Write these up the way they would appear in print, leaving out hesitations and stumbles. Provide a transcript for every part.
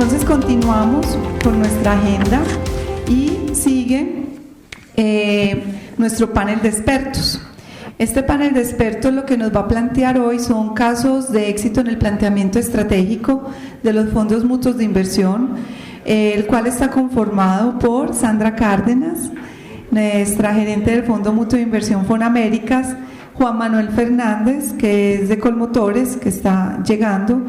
Entonces continuamos con nuestra agenda y sigue nuestro panel de expertos. Este panel de expertos lo que nos va a plantear hoy son casos de éxito en el planteamiento estratégico de los fondos mutuos de inversión, el cual está conformado por Sandra Cárdenas, nuestra gerente del Fondo Mutuo de Inversión Fonaméricas, Juan Manuel Fernández, que es de Colmotores, que está llegando,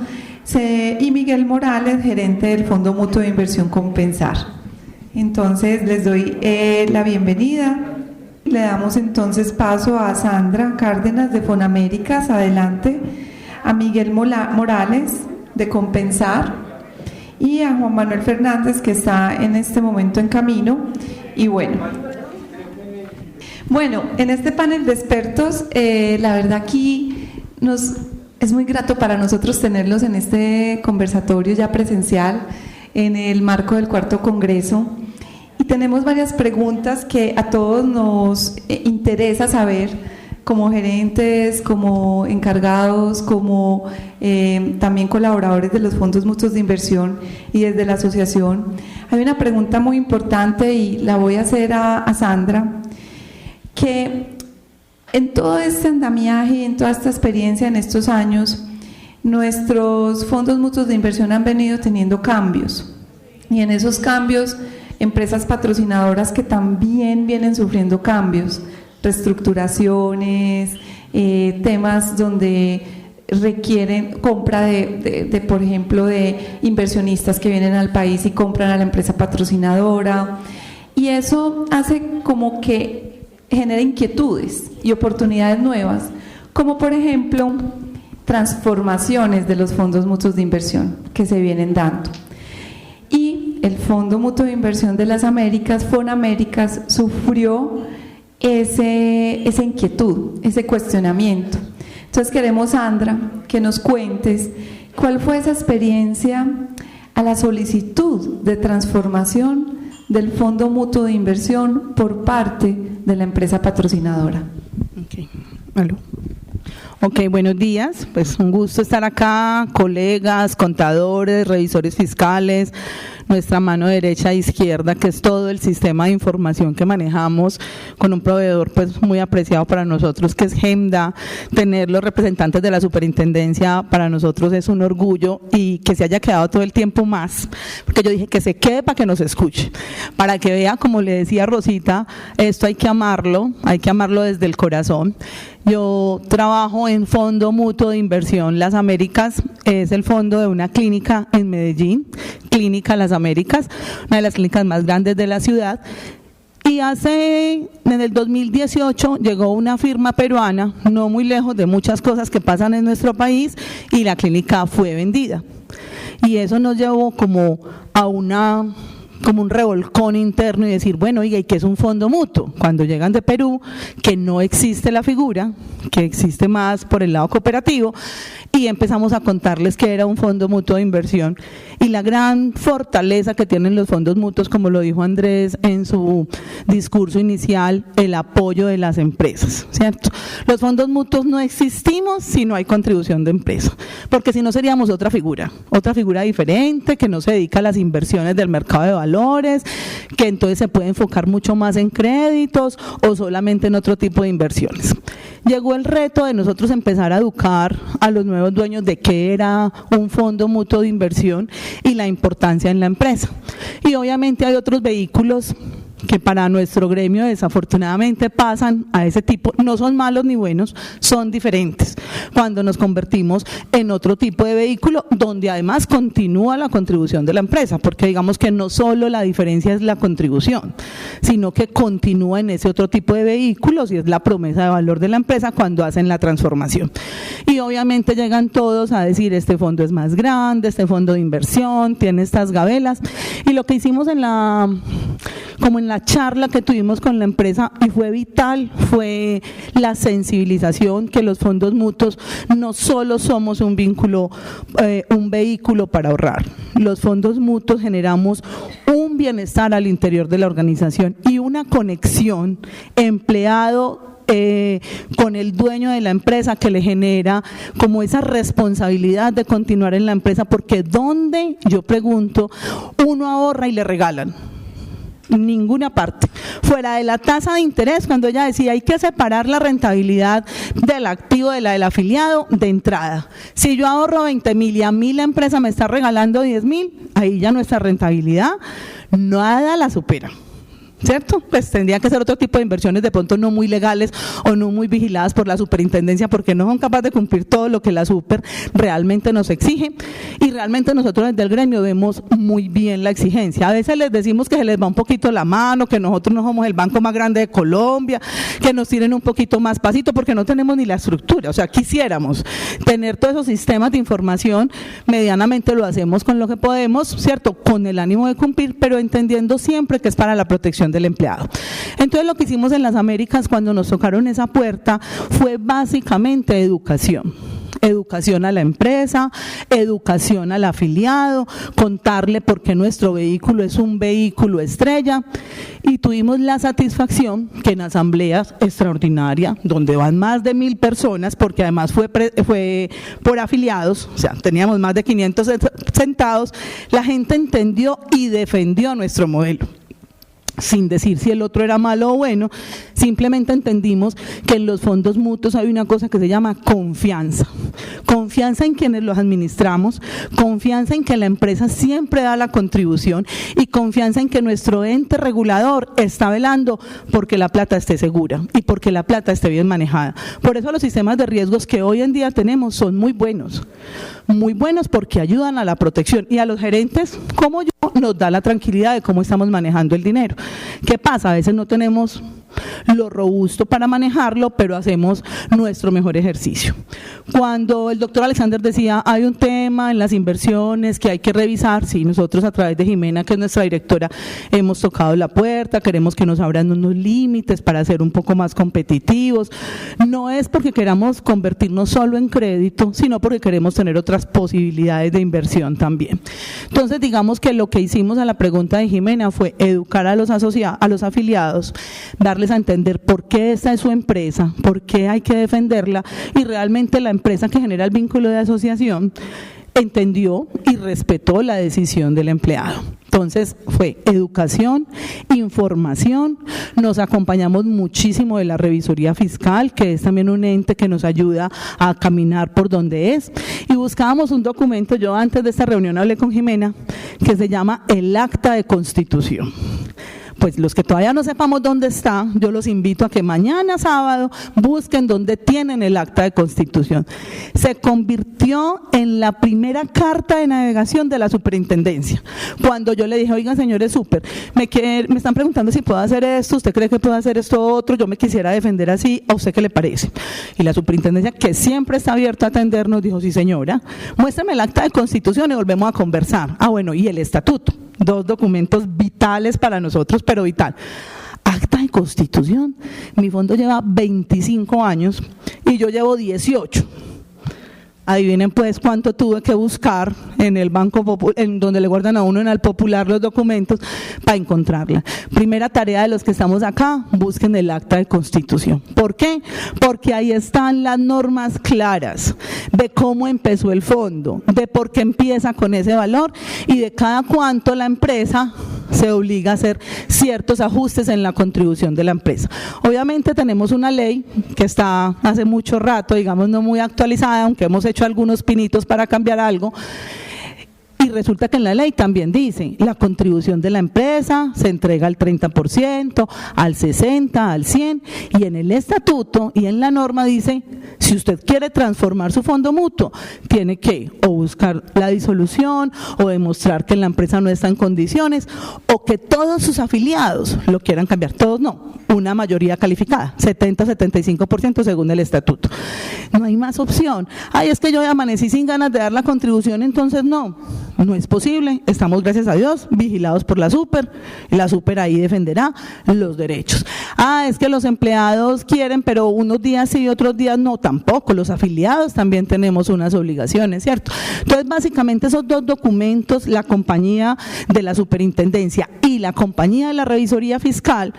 y Miguel Morales, gerente del Fondo Mutuo de Inversión Compensar. Entonces les doy la bienvenida. Le damos entonces paso a Sandra Cárdenas de Fonaméricas, adelante, a Miguel Morales de Compensar y a Juan Manuel Fernández, que está en este momento en camino. Y bueno, en este panel de expertos, la verdad aquí es muy grato para nosotros tenerlos en este conversatorio ya presencial en el marco del cuarto congreso. Y tenemos varias preguntas que a todos nos interesa saber, como gerentes, como encargados, como también colaboradores de los fondos mutuos de inversión y desde la asociación. Hay una pregunta muy importante y la voy a hacer a Sandra, que en todo este andamiaje y en toda esta experiencia en estos años, nuestros fondos mutuos de inversión han venido teniendo cambios, y en esos cambios empresas patrocinadoras que también vienen sufriendo cambios, reestructuraciones, temas donde requieren compra de, por ejemplo, de inversionistas que vienen al país y compran a la empresa patrocinadora, y eso hace como que genera inquietudes y oportunidades nuevas, como por ejemplo transformaciones de los fondos mutuos de inversión que se vienen dando. Y el Fondo Mutuo de Inversión de las Américas, Fonaméricas, sufrió esa inquietud, ese cuestionamiento. Entonces queremos, Sandra, que nos cuentes cuál fue esa experiencia a la solicitud de transformación del Fondo Mutuo de Inversión por parte de la empresa patrocinadora. Ok, buenos días, pues un gusto estar acá, colegas, contadores, revisores fiscales, nuestra mano derecha e izquierda, que es todo el sistema de información que manejamos con un proveedor pues muy apreciado para nosotros, que es Gemda. Tener los representantes de la superintendencia para nosotros es un orgullo, y que se haya quedado todo el tiempo más, porque yo dije que se quede para que nos escuche, para que vea, como le decía Rosita, esto hay que amarlo desde el corazón. Yo trabajo en Fondo Mutuo de Inversión Las Américas, es el fondo de una clínica en Medellín, Clínica Las Américas, una de las clínicas más grandes de la ciudad. Y en el 2018 llegó una firma peruana, no muy lejos de muchas cosas que pasan en nuestro país, y la clínica fue vendida. Y eso nos llevó como un revolcón interno, y decir, bueno, oiga, ¿y qué es un fondo mutuo? Cuando llegan de Perú, que no existe la figura, que existe más por el lado cooperativo, y empezamos a contarles que era un fondo mutuo de inversión, y la gran fortaleza que tienen los fondos mutuos, como lo dijo Andrés en su discurso inicial, el apoyo de las empresas, ¿cierto? Los fondos mutuos no existimos si no hay contribución de empresa, porque si no seríamos otra figura diferente, que no se dedica a las inversiones del mercado de valores, que entonces se puede enfocar mucho más en créditos o solamente en otro tipo de inversiones. Llegó el reto de nosotros empezar a educar a los nuevos dueños de qué era un fondo mutuo de inversión y la importancia en la empresa. Y obviamente hay otros vehículos que para nuestro gremio desafortunadamente pasan a ese tipo, no son malos ni buenos, son diferentes. Cuando nos convertimos en otro tipo de vehículo, donde además continúa la contribución de la empresa, porque digamos que no solo la diferencia es la contribución, sino que continúa en ese otro tipo de vehículos, y es la promesa de valor de la empresa cuando hacen la transformación. Y obviamente llegan todos a decir, este fondo es más grande, este fondo de inversión tiene estas gabelas, y lo que hicimos en la charla que tuvimos con la empresa, y fue vital, fue la sensibilización que los fondos mutuos no solo somos un vehículo para ahorrar. Los fondos mutuos generamos un bienestar al interior de la organización y una conexión empleado con el dueño de la empresa, que le genera como esa responsabilidad de continuar en la empresa, porque ¿dónde, yo pregunto, uno ahorra y le regalan? Ninguna parte, fuera de la tasa de interés, cuando ella decía hay que separar la rentabilidad del activo de la del afiliado de entrada. Si yo ahorro 20.000 y a mí la empresa me está regalando 10.000, ahí ya nuestra rentabilidad nada la supera, ¿cierto? Pues tendría que ser otro tipo de inversiones, de pronto no muy legales o no muy vigiladas por la superintendencia, porque no son capaces de cumplir todo lo que la super realmente nos exige, y realmente nosotros desde el gremio vemos muy bien la exigencia. A veces les decimos que se les va un poquito la mano, que nosotros no somos el banco más grande de Colombia, que nos tiren un poquito más pasito porque no tenemos ni la estructura. O sea, quisiéramos tener todos esos sistemas de información, medianamente lo hacemos con lo que podemos, ¿cierto? Con el ánimo de cumplir, pero entendiendo siempre que es para la protección del empleado. Entonces lo que hicimos en las Américas cuando nos tocaron esa puerta fue básicamente educación. Educación a la empresa, educación al afiliado, contarle por qué nuestro vehículo es un vehículo estrella, y tuvimos la satisfacción que en asambleas extraordinarias, donde van más de 1.000 personas, porque además fue por afiliados, o sea, teníamos más de 500 sentados, la gente entendió y defendió nuestro modelo. Sin decir si el otro era malo o bueno, simplemente entendimos que en los fondos mutuos hay una cosa que se llama confianza. Confianza en quienes los administramos, confianza en que la empresa siempre da la contribución y confianza en que nuestro ente regulador está velando porque la plata esté segura y porque la plata esté bien manejada. Por eso los sistemas de riesgos que hoy en día tenemos son muy buenos porque ayudan a la protección, y a los gerentes como yo nos da la tranquilidad de cómo estamos manejando el dinero. ¿Qué pasa? A veces no tenemos lo robusto para manejarlo, pero hacemos nuestro mejor ejercicio. Cuando el doctor Alexander decía hay un tema en las inversiones que hay que revisar, sí, nosotros a través de Jimena, que es nuestra directora, hemos tocado la puerta, queremos que nos abran unos límites para ser un poco más competitivos. No es porque queramos convertirnos solo en crédito, sino porque queremos tener otras posibilidades de inversión también. Entonces, digamos que lo que hicimos a la pregunta de Jimena fue educar a los afiliados, darles a entender por qué esta es su empresa, por qué hay que defenderla, y realmente la empresa que genera el vínculo de asociación entendió y respetó la decisión del empleado. Entonces fue educación, información, nos acompañamos muchísimo de la revisoría fiscal, que es también un ente que nos ayuda a caminar por donde es, y buscábamos un documento. Yo antes de esta reunión hablé con Jimena, que se llama el Acta de Constitución. Pues los que todavía no sepamos dónde está, yo los invito a que mañana sábado busquen dónde tienen el Acta de Constitución. Se convirtió en la primera carta de navegación de la superintendencia. Cuando yo le dije, oigan señores super, me están preguntando si puedo hacer esto, ¿usted cree que puedo hacer esto otro? Yo me quisiera defender así, ¿a usted qué le parece? Y la superintendencia, que siempre está abierta a atendernos, dijo, sí señora, muéstrame el Acta de Constitución y volvemos a conversar. Ah bueno, y el estatuto. Dos documentos vitales para nosotros, pero vital. Acta de Constitución. Mi fondo lleva 25 años y yo llevo 18. Adivinen pues cuánto tuve que buscar en el Banco Popular, en donde le guardan a uno en el Popular los documentos, para encontrarla. Primera tarea de los que estamos acá, busquen el Acta de Constitución. ¿Por qué? Porque ahí están las normas claras de cómo empezó el fondo, de por qué empieza con ese valor y de cada cuánto la empresa se obliga a hacer ciertos ajustes en la contribución de la empresa. Obviamente tenemos una ley que está hace mucho rato, digamos no muy actualizada, aunque hemos hecho algunos pinitos para cambiar algo, y resulta que en la ley también dice, la contribución de la empresa se entrega al 30%, al 60%, al 100%, y en el estatuto y en la norma dice, si usted quiere transformar su fondo mutuo, tiene que o buscar la disolución, o demostrar que la empresa no está en condiciones, o que todos sus afiliados lo quieran cambiar. Todos no, una mayoría calificada, 70-75% según el estatuto. No hay más opción. Ay, es que yo amanecí sin ganas de dar la contribución, entonces no. No es posible, estamos, gracias a Dios, vigilados por la Super, y la Super ahí defenderá los derechos. Es que los empleados quieren, pero unos días sí y otros días no, tampoco. Los afiliados también tenemos unas obligaciones, ¿cierto? Entonces, básicamente esos dos documentos, la compañía de la superintendencia y la compañía de la revisoría fiscal,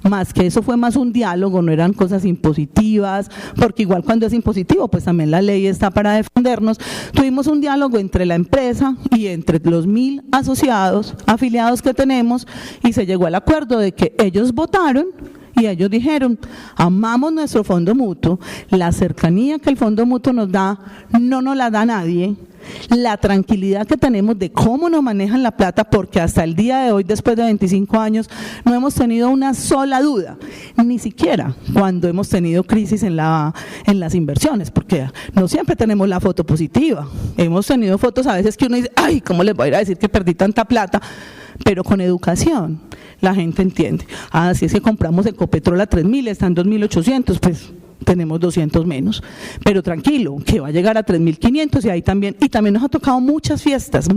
más que eso fue más un diálogo, no eran cosas impositivas, porque igual cuando es impositivo, pues también la ley está para defendernos. Tuvimos un diálogo entre la empresa y entre los 1.000 asociados, afiliados que tenemos, y se llegó al acuerdo de que ellos votaron y ellos dijeron: amamos nuestro fondo mutuo, la cercanía que el fondo mutuo nos da no nos la da nadie, la tranquilidad que tenemos de cómo nos manejan la plata, porque hasta el día de hoy, después de 25 años, no hemos tenido una sola duda, ni siquiera cuando hemos tenido crisis en las inversiones, porque no siempre tenemos la foto positiva, hemos tenido fotos a veces que uno dice: ay, ¿cómo les voy a ir a decir que perdí tanta plata? Pero con educación la gente entiende. Si es que compramos Ecopetrol a 3.000, está en 2.800, pues tenemos 200 menos, pero tranquilo, que va a llegar a 3.500, y ahí también, y también nos ha tocado muchas fiestas.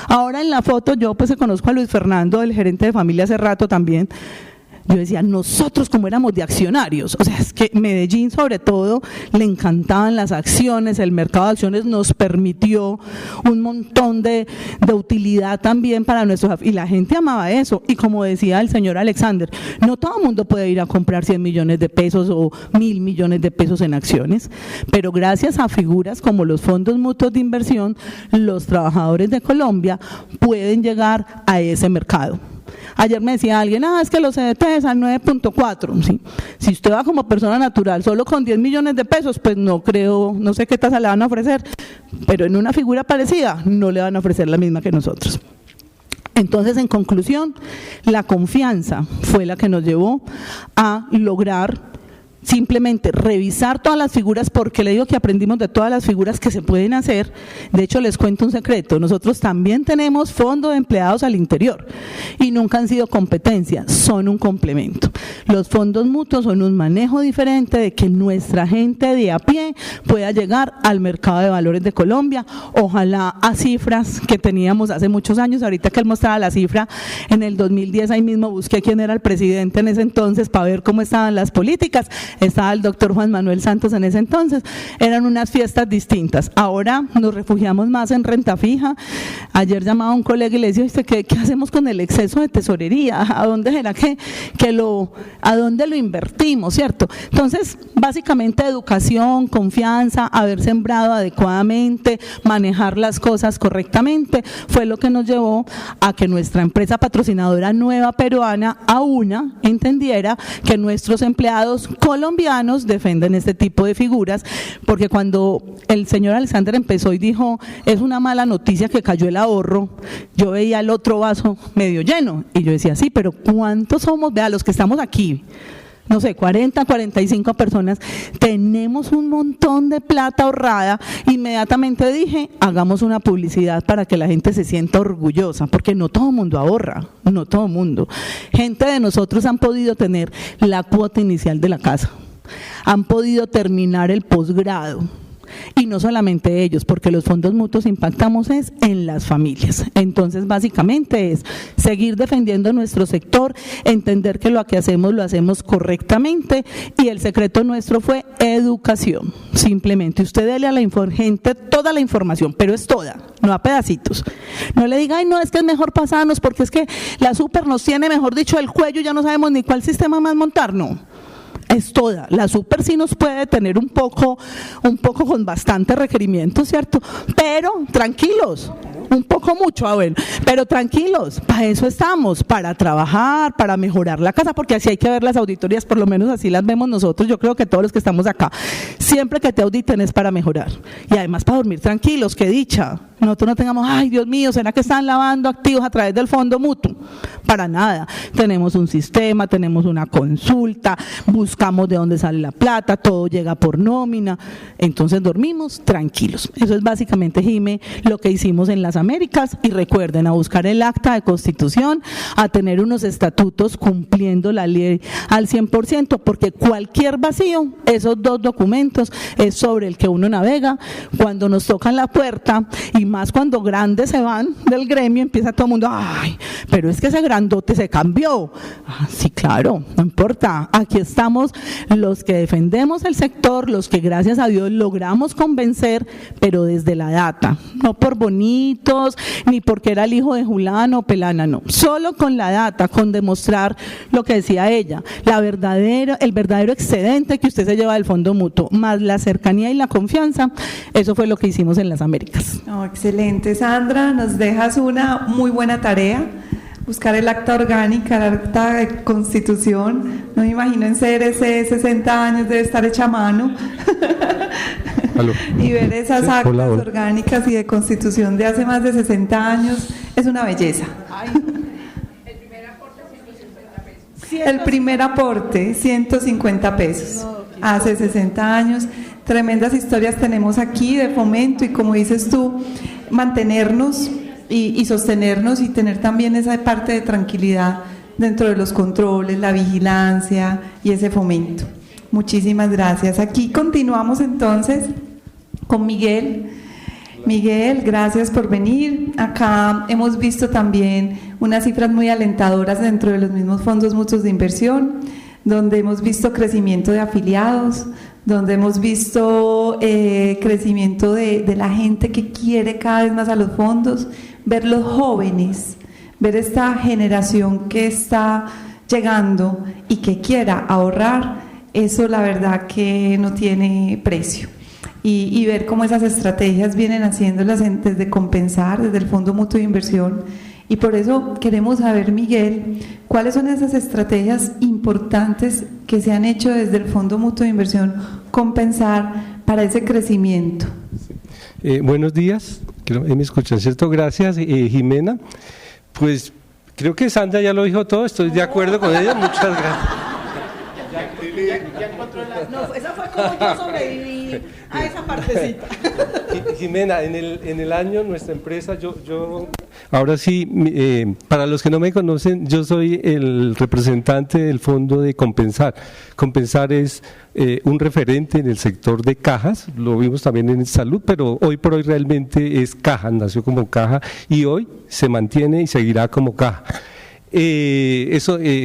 Ahora en la foto yo pues conozco a Luis Fernando, el gerente de familia, hace rato también. Yo decía, nosotros como éramos de accionarios, o sea, es que Medellín sobre todo le encantaban las acciones, el mercado de acciones nos permitió un montón de utilidad también para nuestros, y la gente amaba eso. Y como decía el señor Alexander, no todo el mundo puede ir a comprar 100 millones de pesos o 1.000 millones de pesos en acciones, pero gracias a figuras como los fondos mutuos de inversión, los trabajadores de Colombia pueden llegar a ese mercado. Ayer me decía alguien, es que los CDTs al 9.4, ¿sí? Si usted va como persona natural solo con 10 millones de pesos, pues no sé qué tasa le van a ofrecer, pero en una figura parecida no le van a ofrecer la misma que nosotros. Entonces, en conclusión, la confianza fue la que nos llevó a lograr simplemente revisar todas las figuras, porque le digo que aprendimos de todas las figuras que se pueden hacer. De hecho, les cuento un secreto, nosotros también tenemos fondo de empleados al interior y nunca han sido competencia, son un complemento. Los fondos mutuos son un manejo diferente de que nuestra gente de a pie pueda llegar al mercado de valores de Colombia, ojalá a cifras que teníamos hace muchos años. Ahorita que él mostraba la cifra, en el 2010 ahí mismo busqué quién era el presidente en ese entonces para ver cómo estaban las políticas. Estaba el doctor Juan Manuel Santos en ese entonces, eran unas fiestas distintas. Ahora nos refugiamos más en renta fija. Ayer llamaba a un colega y le decía, ¿qué hacemos con el exceso de tesorería? ¿A dónde será a dónde lo invertimos, cierto? Entonces, básicamente educación, confianza, haber sembrado adecuadamente, manejar las cosas correctamente, fue lo que nos llevó a que nuestra empresa patrocinadora nueva peruana, AUNA, entendiera que nuestros empleados colombianos defienden este tipo de figuras, porque cuando el señor Alexander empezó y dijo, es una mala noticia que cayó el ahorro, yo veía el otro vaso medio lleno, y yo decía, sí, pero ¿cuántos somos? Vea, los que estamos aquí, no sé, 40, 45 personas, tenemos un montón de plata ahorrada. Inmediatamente dije, hagamos una publicidad para que la gente se sienta orgullosa, porque no todo el mundo ahorra, no todo el mundo. Gente de nosotros han podido tener la cuota inicial de la casa, han podido terminar el posgrado. Y no solamente ellos, porque los fondos mutuos impactamos es en las familias. Entonces, básicamente es seguir defendiendo nuestro sector, entender que lo que hacemos lo hacemos correctamente, y el secreto nuestro fue educación. Simplemente usted dele a la gente toda la información, pero es toda, no a pedacitos. No le diga, no, es que es mejor pasarnos porque es que la Super nos tiene, mejor dicho, el cuello, ya no sabemos ni cuál sistema más montar, no. Es toda, la Super sí nos puede tener un poco con bastante requerimiento, ¿cierto? Pero tranquilos, un poco mucho, bueno, pero tranquilos, para eso estamos, para trabajar, para mejorar la casa, porque así hay que ver las auditorías, por lo menos así las vemos nosotros. Yo creo que todos los que estamos acá, siempre que te auditen es para mejorar, y además para dormir tranquilos, qué dicha. Nosotros no tengamos, ay Dios mío, ¿será que están lavando activos a través del fondo mutuo? para nada. Tenemos un sistema, tenemos una consulta, buscamos de dónde sale la plata, todo llega por nómina, entonces dormimos tranquilos. Eso es básicamente, Jime, lo que hicimos en las Américas, y recuerden, a buscar el acta de constitución, a tener unos estatutos cumpliendo la ley al 100%, porque cualquier vacío, esos dos documentos es sobre el que uno navega. Cuando nos tocan la puerta, y más cuando grandes se van del gremio, empieza todo el mundo, ay, pero es que ese grandote se cambió. Sí, claro, no importa, aquí estamos los que defendemos el sector, los que gracias a Dios logramos convencer, pero desde la data, no por bonitos, ni porque era el hijo de Julano o Pelana, no, solo con la data, con demostrar lo que decía ella, el verdadero excedente que usted se lleva del fondo mutuo, más la cercanía y la confianza. Eso fue lo que hicimos en las Américas. Oh, excelente, Sandra, nos dejas una muy buena tarea, buscar el acta orgánica, el acta de constitución. No me imagino en CRC 60 años, debe estar hecha a mano. Y ver esas actas orgánicas y de constitución de hace más de 60 años es una belleza. El primer aporte, 150 pesos, hace 60 años. Tremendas historias tenemos aquí de fomento y, como dices tú, mantenernos y sostenernos, y tener también esa parte de tranquilidad dentro de los controles, la vigilancia y ese fomento. Muchísimas gracias. Aquí continuamos entonces con Miguel. Miguel, gracias por venir. Acá hemos visto también unas cifras muy alentadoras dentro de los mismos fondos mutuos de inversión, donde hemos visto crecimiento de afiliados, donde hemos visto crecimiento de la gente que quiere cada vez más a los fondos, ver los jóvenes, ver esta generación que está llegando y que quiera ahorrar. Eso la verdad que no tiene precio. Y ver cómo esas estrategias vienen haciéndolas desde Compensar, desde el Fondo Mutuo de Inversión. Y por eso queremos saber, Miguel, cuáles son esas estrategias importantes que se han hecho desde el Fondo Mutuo de Inversión Compensar para ese crecimiento. Buenos días, me escuchan, ¿cierto? Gracias, Jimena. Pues creo que Sandra ya lo dijo todo, estoy de acuerdo con ella, muchas gracias. No, esa fue como yo sobreviví a esa partecita. Jimena, en el año nuestra empresa, ahora sí, para los que no me conocen, yo soy el representante del fondo de Compensar. Compensar es un referente en el sector de cajas, lo vimos también en salud, pero hoy por hoy realmente es caja, nació como caja y hoy se mantiene y seguirá como caja.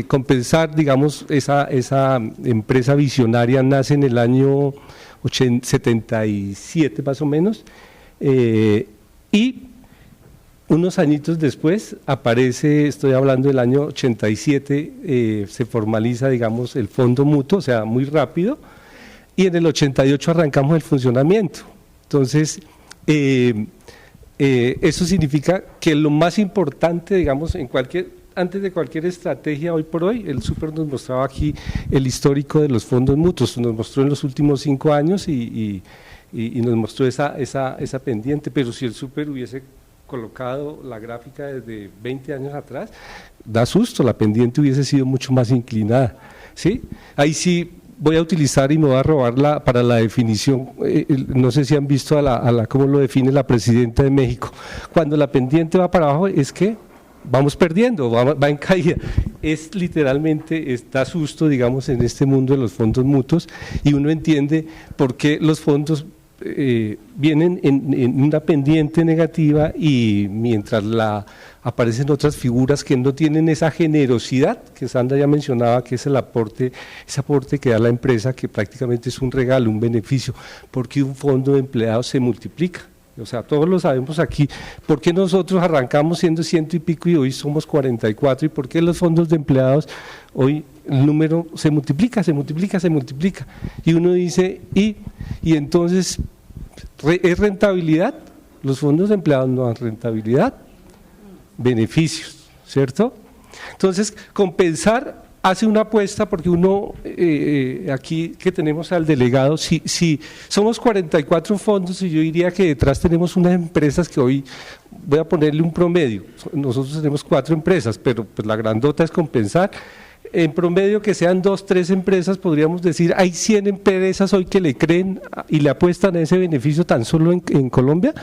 Compensar, digamos, esa empresa visionaria nace en el año 77 más o menos, y unos añitos después aparece, estoy hablando del año 87, se formaliza, digamos, el fondo mutuo, o sea, muy rápido, y en el 88 arrancamos el funcionamiento. Entonces, eso significa que lo más importante, digamos, antes de cualquier estrategia hoy por hoy, el Súper nos mostraba aquí el histórico de los fondos mutuos, nos mostró en los últimos 5 años y nos mostró esa pendiente, pero si el Súper hubiese colocado la gráfica desde 20 años atrás, da susto, la pendiente hubiese sido mucho más inclinada, ¿sí? Ahí sí voy a utilizar y me voy a robar para la definición, no sé si han visto cómo lo define la presidenta de México, cuando la pendiente va para abajo es que vamos perdiendo, va en caída. Es literalmente, da susto, digamos, en este mundo de los fondos mutuos, y uno entiende por qué los fondos vienen en una pendiente negativa, y mientras aparecen otras figuras que no tienen esa generosidad que Sandra ya mencionaba, que es ese aporte que da la empresa, que prácticamente es un regalo, un beneficio, porque un fondo de empleados se multiplica. O sea, todos lo sabemos aquí. ¿Por qué nosotros arrancamos siendo 100 y pico y hoy somos 44? ¿Y por qué los fondos de empleados hoy el número se multiplica? Y uno dice, ¿y entonces es rentabilidad? Los fondos de empleados no dan rentabilidad, beneficios, ¿cierto? Entonces, Compensar hace una apuesta porque uno, aquí que tenemos al delegado, si somos 44 fondos y yo diría que detrás tenemos unas empresas que hoy, voy a ponerle un promedio, nosotros tenemos 4 empresas, pero pues la grandota es Compensar, en promedio que sean 2, 3 empresas, podríamos decir, hay 100 empresas hoy que le creen y le apuestan a ese beneficio tan solo en Colombia.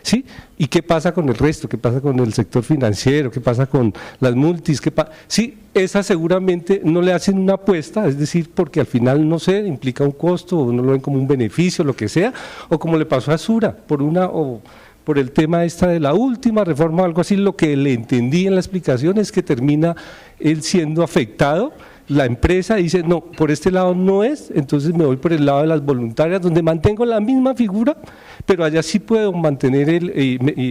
¿Sí? ¿Y qué pasa con el resto? ¿Qué pasa con el sector financiero? ¿Qué pasa con las multis? Sí, esas seguramente no le hacen una apuesta, es decir, porque al final, no sé, implica un costo, o no lo ven como un beneficio, lo que sea, o como le pasó a Sura, por el tema de la última reforma o algo así, lo que le entendí en la explicación es que termina él siendo afectado, la empresa dice, no, por este lado no es, entonces me voy por el lado de las voluntarias, donde mantengo la misma figura, pero allá sí puedo mantener,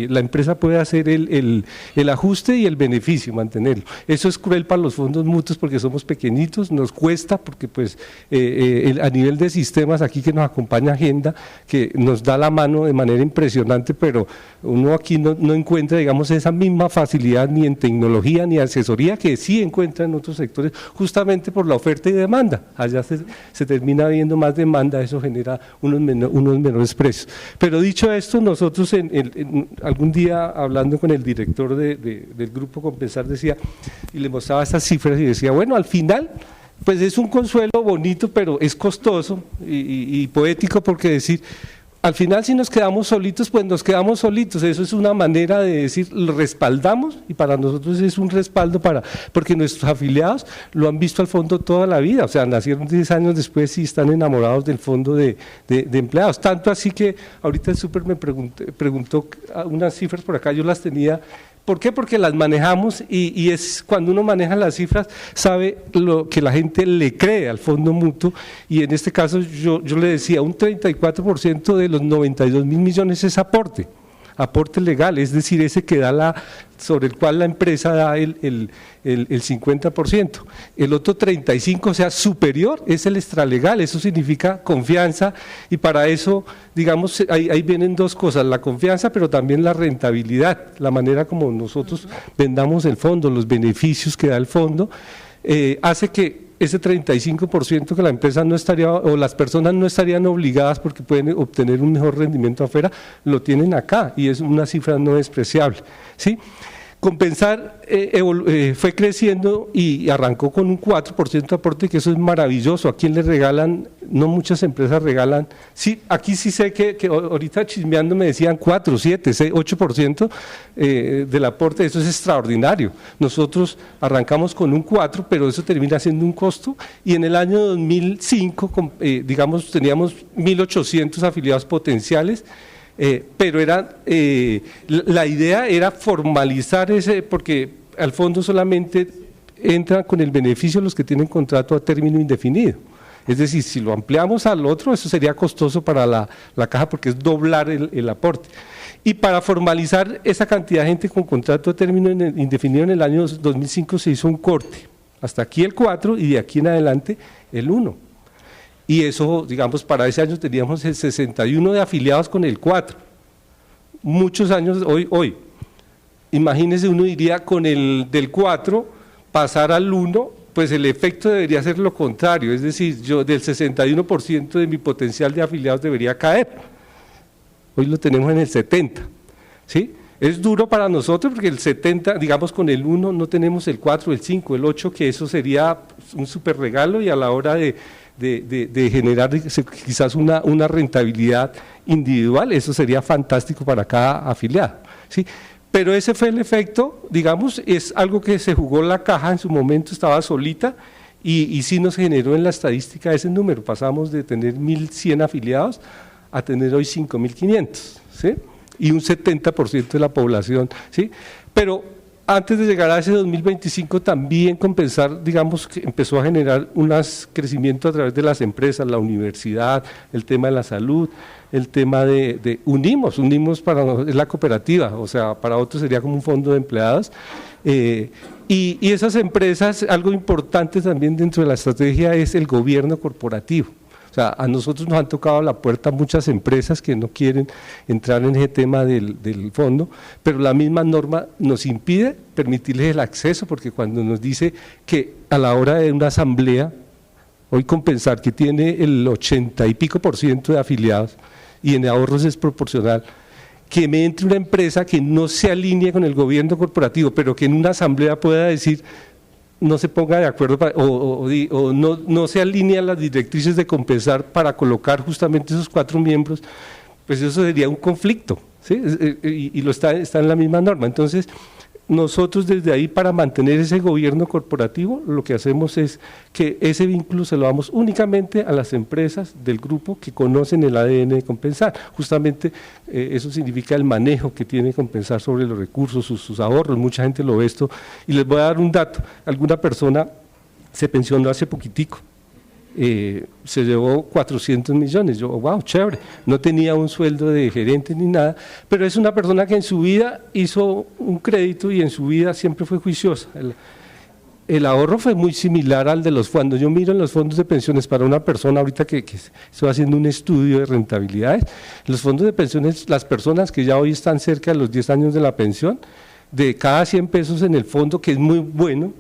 la empresa puede hacer el ajuste y el beneficio, mantenerlo. Eso es cruel para los fondos mutuos porque somos pequeñitos, nos cuesta, porque pues a nivel de sistemas aquí que nos acompaña Agenda, que nos da la mano de manera impresionante, pero uno aquí no encuentra, digamos, esa misma facilidad ni en tecnología ni asesoría que sí encuentra en otros sectores, justamente por la oferta y demanda. Allá se termina viendo más demanda, eso genera unos menores precios. Pero dicho esto, nosotros algún día hablando con el director del Grupo Compensar decía, y le mostraba esas cifras y decía, bueno, al final, pues es un consuelo bonito, pero es costoso y poético porque decir, al final si nos quedamos solitos, pues nos quedamos solitos, eso es una manera de decir, lo respaldamos y para nosotros es un respaldo porque nuestros afiliados lo han visto al fondo toda la vida, o sea, nacieron 10 años después y están enamorados del fondo de empleados, tanto así que ahorita el súper me preguntó unas cifras por acá, yo las tenía. ¿Por qué? Porque las manejamos y es cuando uno maneja las cifras, sabe lo que la gente le cree al fondo mutuo y en este caso yo le decía, un 34% de los 92.000 millones es aporte legal, es decir, ese que da sobre el cual la empresa da el 50%. El otro 35%, o sea, superior, es el extralegal, eso significa confianza y para eso, digamos, ahí vienen dos cosas, la confianza, pero también la rentabilidad, la manera como nosotros vendamos el fondo, los beneficios que da el fondo, hace que ese 35% que la empresa no estaría, o las personas no estarían obligadas porque pueden obtener un mejor rendimiento afuera, lo tienen acá y es una cifra no despreciable, ¿sí? Compensar fue creciendo y arrancó con un 4% de aporte, que eso es maravilloso. ¿A quién le regalan? No muchas empresas regalan. Sí, aquí sí sé que ahorita chismeando me decían 4, 7, 6, 8% del aporte, eso es extraordinario. Nosotros arrancamos con un 4, pero eso termina siendo un costo y en el año 2005, digamos, teníamos 1.800 afiliados potenciales. Pero la idea era formalizar porque al fondo solamente entran con el beneficio los que tienen contrato a término indefinido. Es decir, si lo ampliamos al otro, eso sería costoso para la caja porque es doblar el aporte. Y para formalizar esa cantidad de gente con contrato a término indefinido en el año 2005 se hizo un corte. Hasta aquí el 4 y de aquí en adelante el 1. Y eso, digamos, para ese año teníamos el 61 de afiliados con el 4. Muchos años hoy. Imagínense, uno diría con el del 4 pasar al 1, pues el efecto debería ser lo contrario, es decir, yo del 61% de mi potencial de afiliados debería caer. Hoy lo tenemos en el 70%, ¿sí? Es duro para nosotros porque el 70, digamos con el 1 no tenemos el 4, el 5, el 8, que eso sería un súper regalo y a la hora de generar quizás una rentabilidad individual, eso sería fantástico para cada afiliado, ¿sí? Pero ese fue el efecto, digamos, es algo que se jugó la caja, en su momento estaba solita y sí nos generó en la estadística ese número, pasamos de tener 1.100 afiliados a tener hoy 5.500, ¿sí? Y un 70% de la población, ¿sí? Pero antes de llegar a ese 2025 también Compensar, digamos, que empezó a generar un crecimiento a través de las empresas, la universidad, el tema de la salud, el tema de unimos para es la cooperativa, o sea, para otros sería como un fondo de empleados, y esas empresas, algo importante también dentro de la estrategia es el gobierno corporativo. O O sea, a nosotros nos han tocado la puerta muchas empresas que no quieren entrar en ese tema del fondo, pero la misma norma nos impide permitirles el acceso, porque cuando nos dice que a la hora de una asamblea, hoy Compensar, que tiene el 80 y pico % de afiliados, y en ahorros es proporcional, que me entre una empresa que no se alinee con el gobierno corporativo, pero que en una asamblea pueda decir, no se ponga de acuerdo o no se alinean las directrices de Compensar para colocar justamente esos 4 miembros, pues eso sería un conflicto, ¿sí? Y está en la misma norma. Entonces, nosotros desde ahí, para mantener ese gobierno corporativo, lo que hacemos es que ese vínculo se lo damos únicamente a las empresas del grupo que conocen el ADN de Compensar. Justamente eso significa el manejo que tiene Compensar sobre los recursos, sus ahorros. Mucha gente lo ve esto, y les voy a dar un dato. Alguna persona se pensionó hace poquitico, se llevó 400 millones, yo, wow, chévere, no tenía un sueldo de gerente ni nada, pero es una persona que en su vida hizo un crédito y en su vida siempre fue juiciosa. El ahorro fue muy similar al de los fondos. Yo miro en los fondos de pensiones para una persona, ahorita que estoy haciendo un estudio de rentabilidades, los fondos de pensiones, las personas que ya hoy están cerca de los 10 años de la pensión, de cada 100 pesos en el fondo, que es muy bueno,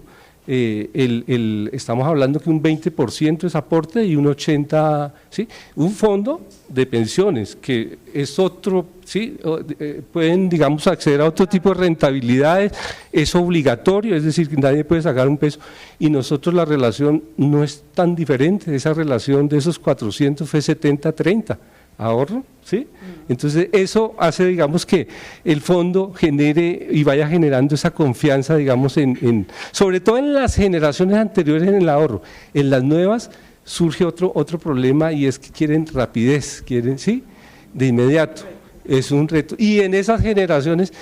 estamos hablando que un 20% es aporte y un 80%, ¿sí? Un fondo de pensiones que es otro, ¿sí? Pueden, digamos, acceder a otro tipo de rentabilidades, es obligatorio, es decir, que nadie puede sacar un peso, y nosotros la relación no es tan diferente. Esa relación de esos 400 fue 70-30 ahorro, ¿sí? Entonces eso hace, digamos, que el fondo genere y vaya generando esa confianza, digamos, sobre todo en las generaciones anteriores en el ahorro. En las nuevas surge otro problema, y es que quieren rapidez, quieren, ¿sí?, de inmediato, es un reto. Y en esas generaciones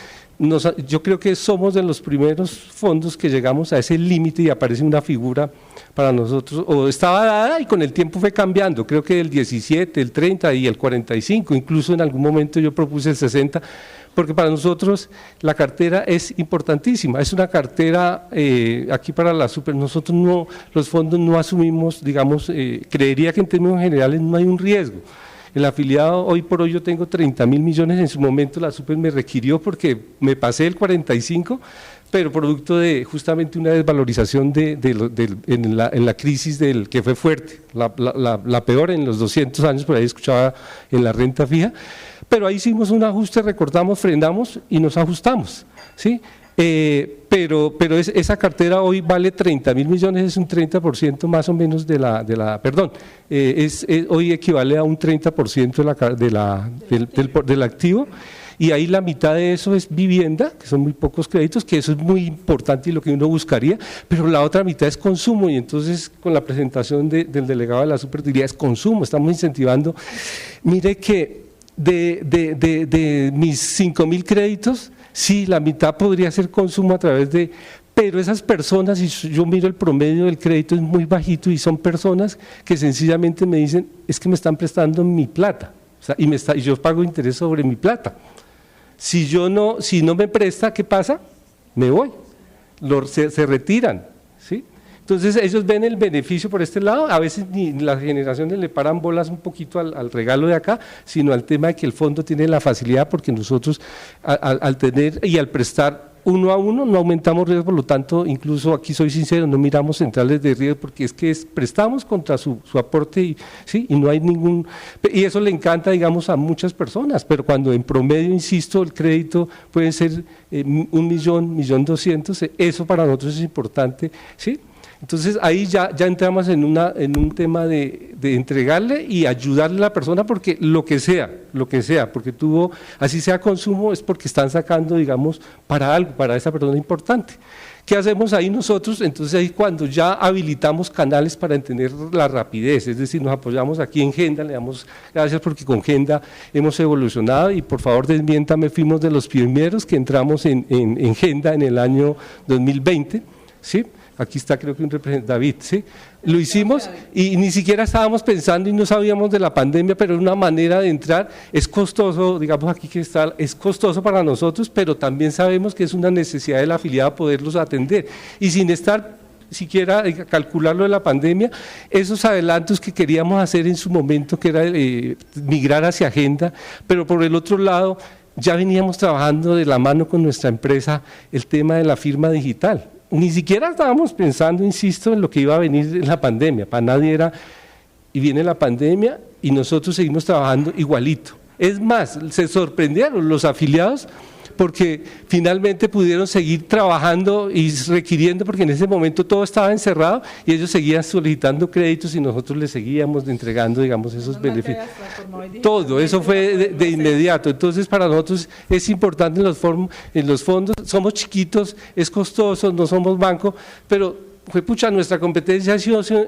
yo creo que somos de los primeros fondos que llegamos a ese límite, y aparece una figura para nosotros, o estaba dada y con el tiempo fue cambiando, creo que el 17, el 30 y el 45, incluso en algún momento yo propuse el 60, porque para nosotros la cartera es importantísima, es una cartera, aquí para la super, nosotros no, los fondos no asumimos, digamos, creería que en términos generales no hay un riesgo. El afiliado, hoy por hoy yo tengo 30.000 millones, en su momento la super me requirió porque me pasé el 45, pero producto de justamente una desvalorización en la crisis que fue fuerte, la peor en los 200 años, por ahí escuchaba, en la renta fija, pero ahí hicimos un ajuste, recortamos, frenamos y nos ajustamos, ¿sí? Pero esa cartera hoy vale 30.000 millones, es un 30% más o menos hoy equivale a un 30% del activo, y ahí la mitad de eso es vivienda, que son muy pocos créditos, que eso es muy importante y lo que uno buscaría, pero la otra mitad es consumo, y entonces con la presentación del delegado de la superutilidad es consumo, estamos incentivando. Mire que de mis 5.000 créditos, sí, la mitad podría ser consumo a través pero esas personas, y yo miro el promedio del crédito, es muy bajito, y son personas que sencillamente me dicen, es que me están prestando mi plata, o sea, y yo pago interés sobre mi plata. Si no me presta, ¿qué pasa? Me voy, se retiran, ¿sí? Entonces ellos ven el beneficio por este lado, a veces ni las generaciones le paran bolas un poquito al regalo de acá, sino al tema de que el fondo tiene la facilidad, porque nosotros al tener y al prestar uno a uno no aumentamos riesgo, por lo tanto, incluso aquí soy sincero, no miramos centrales de riesgo, porque es que prestamos contra su aporte, y no hay y eso le encanta, digamos, a muchas personas, pero cuando en promedio, insisto, el crédito puede ser 1.200.000, eso para nosotros es importante, ¿sí? Entonces ahí ya entramos en un tema de entregarle y ayudarle a la persona, porque lo que sea, porque así sea consumo, es porque están sacando, digamos, para algo, para esa persona importante. ¿Qué hacemos ahí nosotros? Entonces ahí cuando ya habilitamos canales para entender la rapidez, es decir, nos apoyamos aquí en Genda, le damos gracias porque con Genda hemos evolucionado, y por favor desmiéntame, fuimos de los pioneros que entramos en Genda en el año 2020, ¿sí? Aquí está, creo que un representante, David, ¿sí? Lo hicimos y ni siquiera estábamos pensando y no sabíamos de la pandemia, pero una manera de entrar. Es costoso, digamos aquí que está, es costoso para nosotros, pero también sabemos que es una necesidad del afiliado poderlos atender, y sin estar siquiera calcular lo de la pandemia, esos adelantos que queríamos hacer en su momento, que era migrar hacia agenda, pero por el otro lado, ya veníamos trabajando de la mano con nuestra empresa el tema de la firma digital. Ni siquiera estábamos pensando, insisto, en lo que iba a venir en la pandemia, para nadie era, y viene la pandemia y nosotros seguimos trabajando igualito. Es más, se sorprendieron los afiliados porque finalmente pudieron seguir trabajando y requiriendo, porque en ese momento todo estaba encerrado y ellos seguían solicitando créditos y nosotros les seguíamos entregando, digamos, esos beneficios. Todo, eso fue de inmediato. Entonces, para nosotros es importante en los fondos, somos chiquitos, es costoso, no somos banco, pero nuestra competencia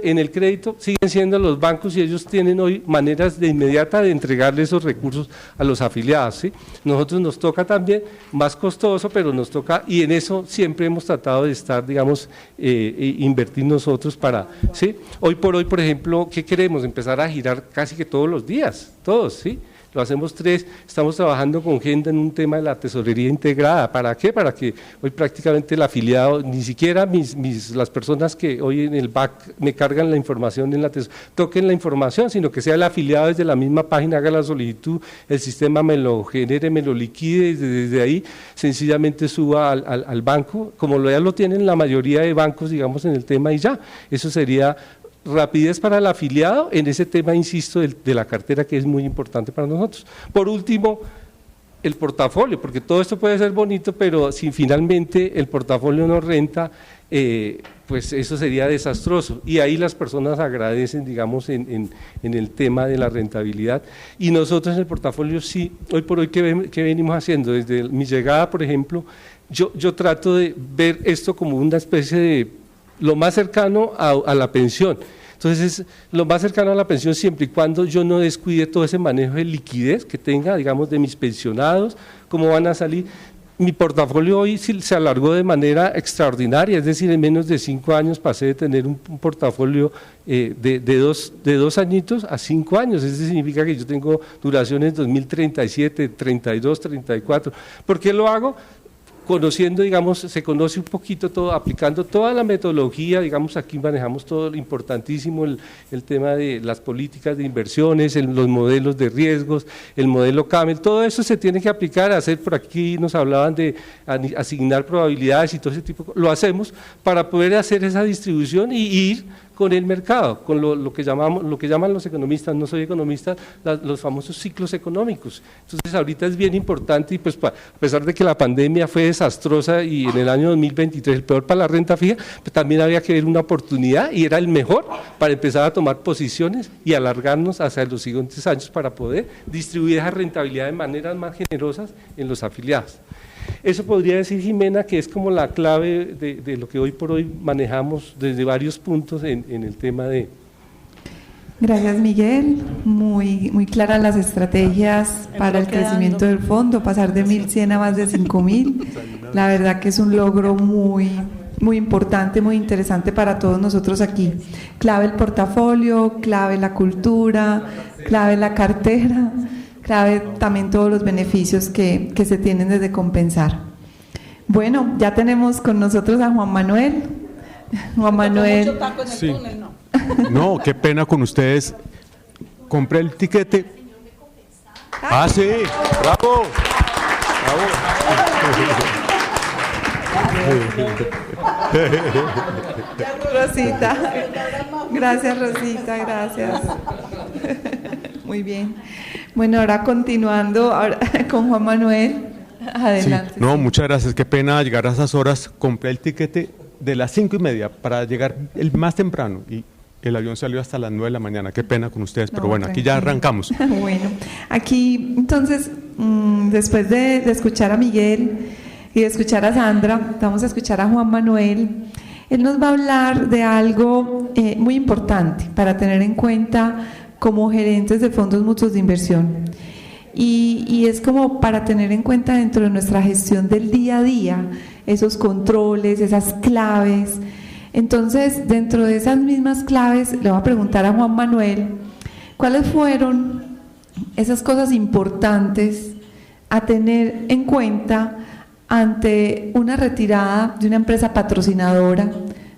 en el crédito siguen siendo los bancos y ellos tienen hoy maneras de inmediata de entregarle esos recursos a los afiliados, ¿sí? Nosotros nos toca también, más costoso, pero nos toca, y en eso siempre hemos tratado de estar, digamos, invertir nosotros para, ¿sí? Hoy por hoy, por ejemplo, ¿qué queremos? Empezar a girar casi que todos los días, todos, ¿sí? Lo hacemos 3, estamos trabajando con Genda en un tema de la tesorería integrada. ¿Para qué? Para que hoy prácticamente el afiliado, ni siquiera las personas que hoy en el back me cargan la información en la tesorería, toquen la información, sino que sea el afiliado desde la misma página, haga la solicitud, el sistema me lo genere, me lo liquide, y desde ahí sencillamente suba al banco, como ya lo tienen la mayoría de bancos, digamos, en el tema y ya. Eso sería rapidez para el afiliado en ese tema, insisto, de la cartera, que es muy importante para nosotros. Por último, el portafolio, porque todo esto puede ser bonito, pero si finalmente el portafolio no renta, pues eso sería desastroso, y ahí las personas agradecen, digamos, en el tema de la rentabilidad, y nosotros en el portafolio sí, hoy por hoy, ¿qué venimos haciendo? Desde mi llegada, por ejemplo, yo trato de ver esto como una especie de lo más cercano a la pensión. Entonces, es lo más cercano a la pensión siempre y cuando yo no descuide todo ese manejo de liquidez que tenga, digamos, de mis pensionados, cómo van a salir. Mi portafolio hoy se alargó de manera extraordinaria, es decir, en menos de 5 años pasé de tener un portafolio de 2 añitos a 5 años, eso significa que yo tengo duraciones 2037, 32, 34. ¿Por qué lo hago? Conociendo, digamos, se conoce un poquito todo, aplicando toda la metodología, digamos, aquí manejamos todo lo importantísimo, el tema de las políticas de inversiones, los modelos de riesgos, el modelo CAMEL, todo eso se tiene que aplicar, hacer, por aquí nos hablaban de asignar probabilidades y todo ese tipo, lo hacemos para poder hacer esa distribución y ir con el mercado, con lo que llaman los economistas, no soy economista, los famosos ciclos económicos. Entonces ahorita es bien importante, y pues a pesar de que la pandemia fue desastrosa y en el año 2023 el peor para la renta fija, pues también había que ver una oportunidad y era el mejor para empezar a tomar posiciones y alargarnos hacia los siguientes años para poder distribuir esa rentabilidad de maneras más generosas en los afiliados. Eso podría decir, Jimena, que es como la clave de lo que hoy por hoy manejamos desde varios puntos en el tema de... Gracias, Miguel. Muy claras las estrategias para el crecimiento del fondo, pasar de 1.100 a más de 5.000. La verdad que es un logro muy importante, muy interesante para todos nosotros aquí. Clave el portafolio, clave la cultura, clave la cartera, clave también todos los beneficios que se tienen desde Compensar. Bueno, ya tenemos con nosotros a Juan Manuel. Juan Manuel. Mucho taco en el túnel, ¿no? No, qué pena con ustedes. Compré el tiquete. Ah, sí, bravo. Rosita. Gracias, Rosita, gracias. Muy bien. Bueno, ahora continuando con Juan Manuel. Adelante. Sí, no, muchas gracias. Qué pena llegar a esas horas. Compré el tiquete de las 5:30 para llegar el más temprano y el avión salió hasta las 9 de la mañana. Qué pena con ustedes, pero bueno, aquí ya arrancamos. Bueno, aquí entonces, después de escuchar a Miguel y de escuchar a Sandra, vamos a escuchar a Juan Manuel. Él nos va a hablar de algo muy importante para tener en cuenta como gerentes de fondos mutuos de inversión. Y es como para tener en cuenta dentro de nuestra gestión del día a día, esos controles, esas claves. Entonces, dentro de esas mismas claves, le voy a preguntar a Juan Manuel, ¿cuáles fueron esas cosas importantes a tener en cuenta ante una retirada de una empresa patrocinadora,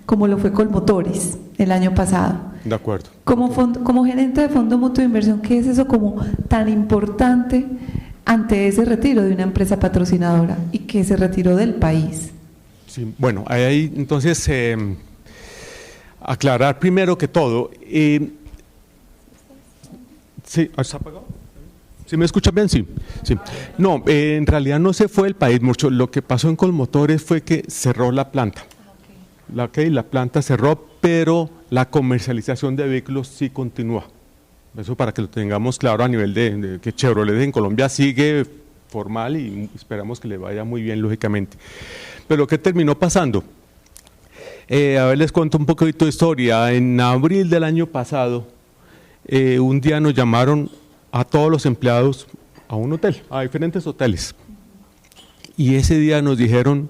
como lo fue Colmotores el año pasado. De acuerdo. Como gerente de Fondo Mutuo de Inversión, ¿qué es eso como tan importante ante ese retiro de una empresa patrocinadora y que se retiró del país? Sí, bueno, ahí entonces aclarar primero que todo. ¿Sí? ¿Está apagado? ¿Sí me escuchan bien? Sí. No, en realidad no se fue del país mucho. Lo que pasó en Colmotores fue que cerró la planta. La planta cerró, pero la comercialización de vehículos sí continúa. Eso para que lo tengamos claro a nivel de que Chevrolet en Colombia sigue formal y esperamos que le vaya muy bien, lógicamente. Pero ¿qué terminó pasando? A ver, les cuento un poquito de historia. En abril del año pasado, un día nos llamaron a todos los empleados a un hotel, a diferentes hoteles. Y ese día nos dijeron,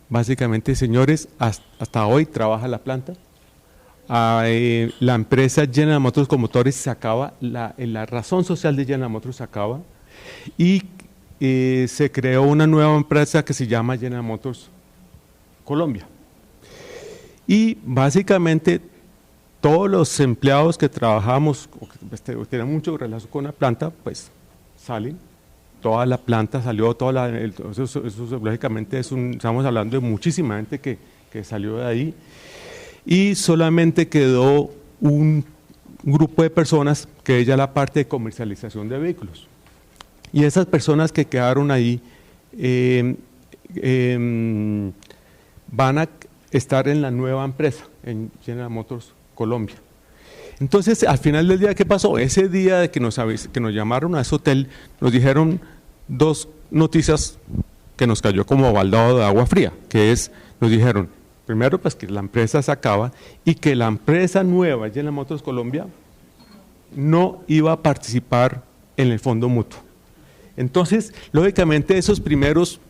básicamente, señores, hasta hoy trabaja la planta. La empresa General Motors con motores se acaba, la razón social de General Motors se acaba y se creó una nueva empresa que se llama General Motors Colombia. Y básicamente todos los empleados que trabajamos o que tienen mucho relación con la planta, pues salen. Toda la planta salió, eso lógicamente estamos hablando de muchísima gente que salió de ahí. Y solamente quedó un grupo de personas que es ya la parte de comercialización de vehículos. Y esas personas que quedaron ahí van a estar en la nueva empresa, en General Motors Colombia. Entonces, al final del día, ¿qué pasó? Ese día de que nos llamaron a ese hotel, nos dijeron dos noticias que nos cayó como baldado de agua fría, que es, nos dijeron, primero, pues que la empresa se acaba y que la empresa nueva, General Motors Colombia, no iba a participar en el fondo mutuo. Entonces, lógicamente, esos primeros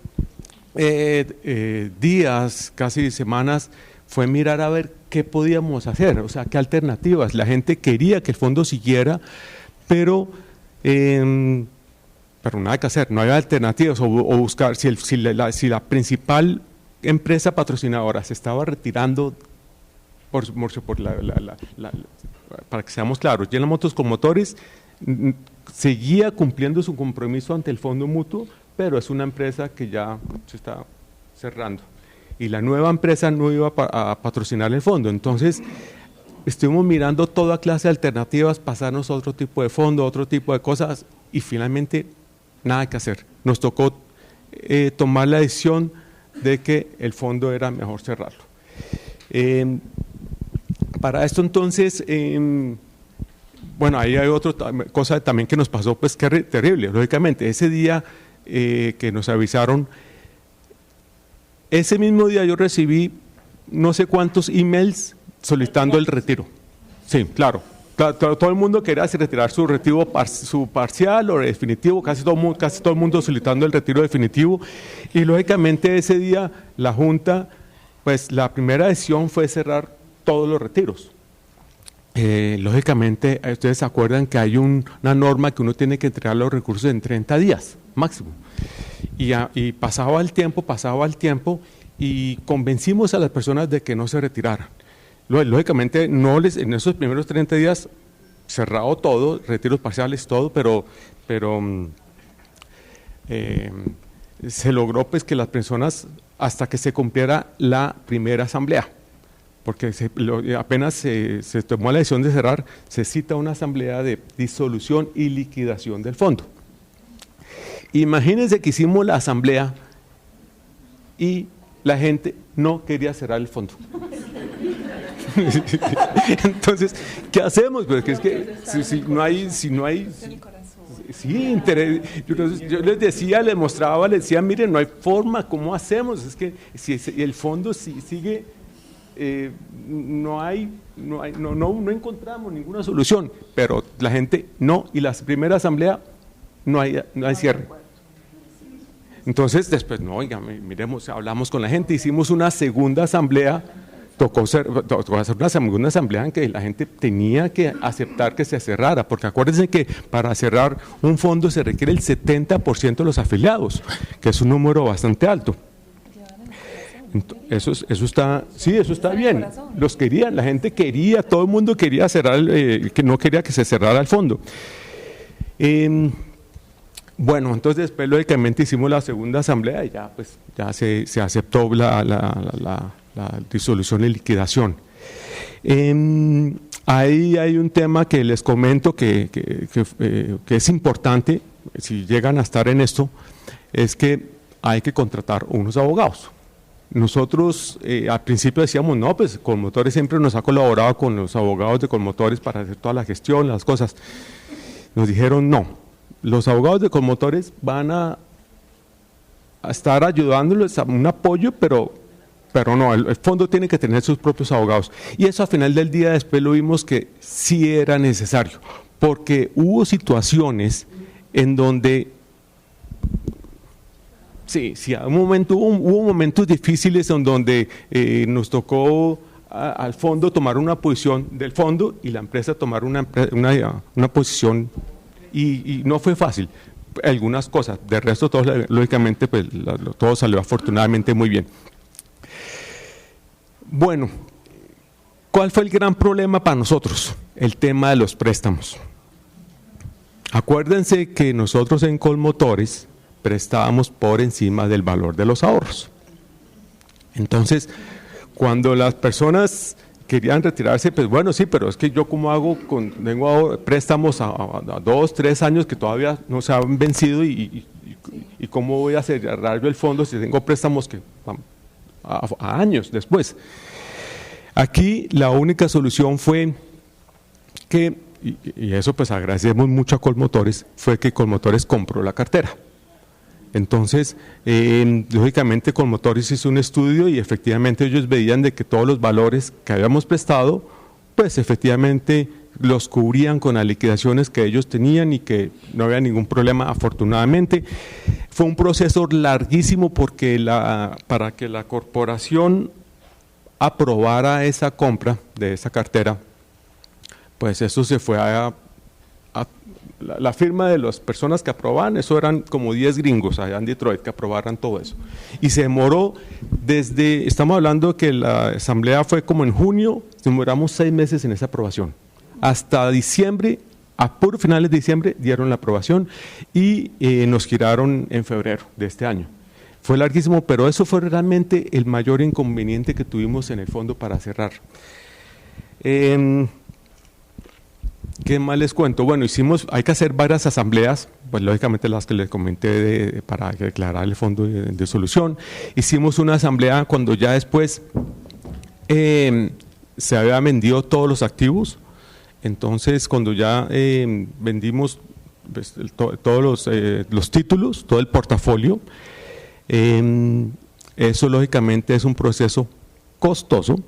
días, casi semanas, fue mirar a ver qué podíamos hacer, o sea, qué alternativas. La gente quería que el fondo siguiera, pero nada que hacer, no había alternativas, o buscar, si la principal empresa patrocinadora se estaba retirando, para que seamos claros, General Motors con motores seguía cumpliendo su compromiso ante el fondo mutuo, pero es una empresa que ya se está cerrando. Y la nueva empresa no iba a patrocinar el fondo. Entonces, estuvimos mirando toda clase de alternativas, pasarnos a otro tipo de fondo, otro tipo de cosas, y finalmente nada que hacer. Nos tocó tomar la decisión de que el fondo era mejor cerrarlo. Para esto entonces, bueno, ahí hay otra cosa también que nos pasó, pues que terrible, lógicamente. Ese día que nos avisaron, ese mismo día yo recibí no sé cuántos emails solicitando el retiro. Sí, claro. Todo el mundo quería retirar su retiro su parcial o definitivo, casi todo el mundo solicitando el retiro definitivo. Y lógicamente ese día la Junta, pues la primera decisión fue cerrar todos los retiros. Lógicamente, ustedes se acuerdan que hay una norma que uno tiene que entregar los recursos en 30 días máximo. Y pasaba el tiempo y convencimos a las personas de que no se retiraran. Lógicamente, en esos primeros 30 días, cerrado todo, retiros parciales, todo, pero se logró pues que las personas, hasta que se cumpliera la primera asamblea, porque apenas se tomó la decisión de cerrar, se cita una asamblea de disolución y liquidación del fondo. Imagínense que hicimos la asamblea y la gente no quería cerrar el fondo. Entonces, ¿qué hacemos? Porque es que si no hay interés. Yo les decía, les mostraba, les decía, miren, no hay forma, ¿cómo hacemos? Es que si el fondo sigue, no encontramos ninguna solución, pero la gente no, y la primera asamblea no hay cierre. Entonces, después, no, oiga, miremos, hablamos con la gente, hicimos una segunda asamblea, tocó hacer una segunda asamblea en que la gente tenía que aceptar que se cerrara, porque acuérdense que para cerrar un fondo se requiere el 70% de los afiliados, que es un número bastante alto. Eso está, sí, eso está bien. Los querían, la gente quería, todo el mundo quería cerrar, que no quería que se cerrara el fondo. Bueno, entonces después lógicamente hicimos la segunda asamblea y ya pues ya se aceptó la disolución y liquidación. Ahí hay un tema que les comento que es importante, si llegan a estar en esto, es que hay que contratar unos abogados. Nosotros al principio decíamos, no, pues Colmotores siempre nos ha colaborado con los abogados de Colmotores para hacer toda la gestión, las cosas. Nos dijeron, no, los abogados de Colmotores van a estar ayudándoles a un apoyo, pero no, el fondo tiene que tener sus propios abogados. Y eso al final del día después lo vimos que sí era necesario, porque hubo situaciones en donde, sí, hubo momentos difíciles en donde nos tocó al fondo tomar una posición del fondo y la empresa tomar una posición y no fue fácil. Algunas cosas, de resto todo, lógicamente pues, todo salió afortunadamente muy bien. Bueno, ¿cuál fue el gran problema para nosotros? El tema de los préstamos. Acuérdense que nosotros en Colmotores prestábamos por encima del valor de los ahorros. Entonces, cuando las personas querían retirarse, pues bueno, sí, pero es que yo cómo hago, tengo préstamos a 2, 3 años que todavía no se han vencido y cómo voy a cerrar yo el fondo si tengo préstamos que a años después. Aquí la única solución fue que, y eso pues agradecemos mucho a Colmotores, fue que Colmotores compró la cartera. Entonces, lógicamente Colmotores hizo un estudio y efectivamente ellos veían de que todos los valores que habíamos prestado, pues efectivamente los cubrían con las liquidaciones que ellos tenían y que no había ningún problema, afortunadamente. Fue un proceso larguísimo porque para que la corporación aprobara esa compra de esa cartera, pues eso se fue la firma de las personas que aprobaban, eso eran como 10 gringos allá en Detroit que aprobaran todo eso. Y se demoró estamos hablando que la asamblea fue como en junio, demoramos 6 meses en esa aprobación. Hasta diciembre, a puros finales de diciembre, dieron la aprobación y nos giraron en febrero de este año. Fue larguísimo, pero eso fue realmente el mayor inconveniente que tuvimos en el fondo para cerrar. ¿Qué más les cuento? Bueno, hay que hacer varias asambleas, pues lógicamente las que les comenté para declarar el fondo de solución. Hicimos una asamblea cuando ya después se había vendido todos los activos. Entonces, cuando ya vendimos pues, todos los títulos, todo el portafolio, eso lógicamente es un proceso costoso,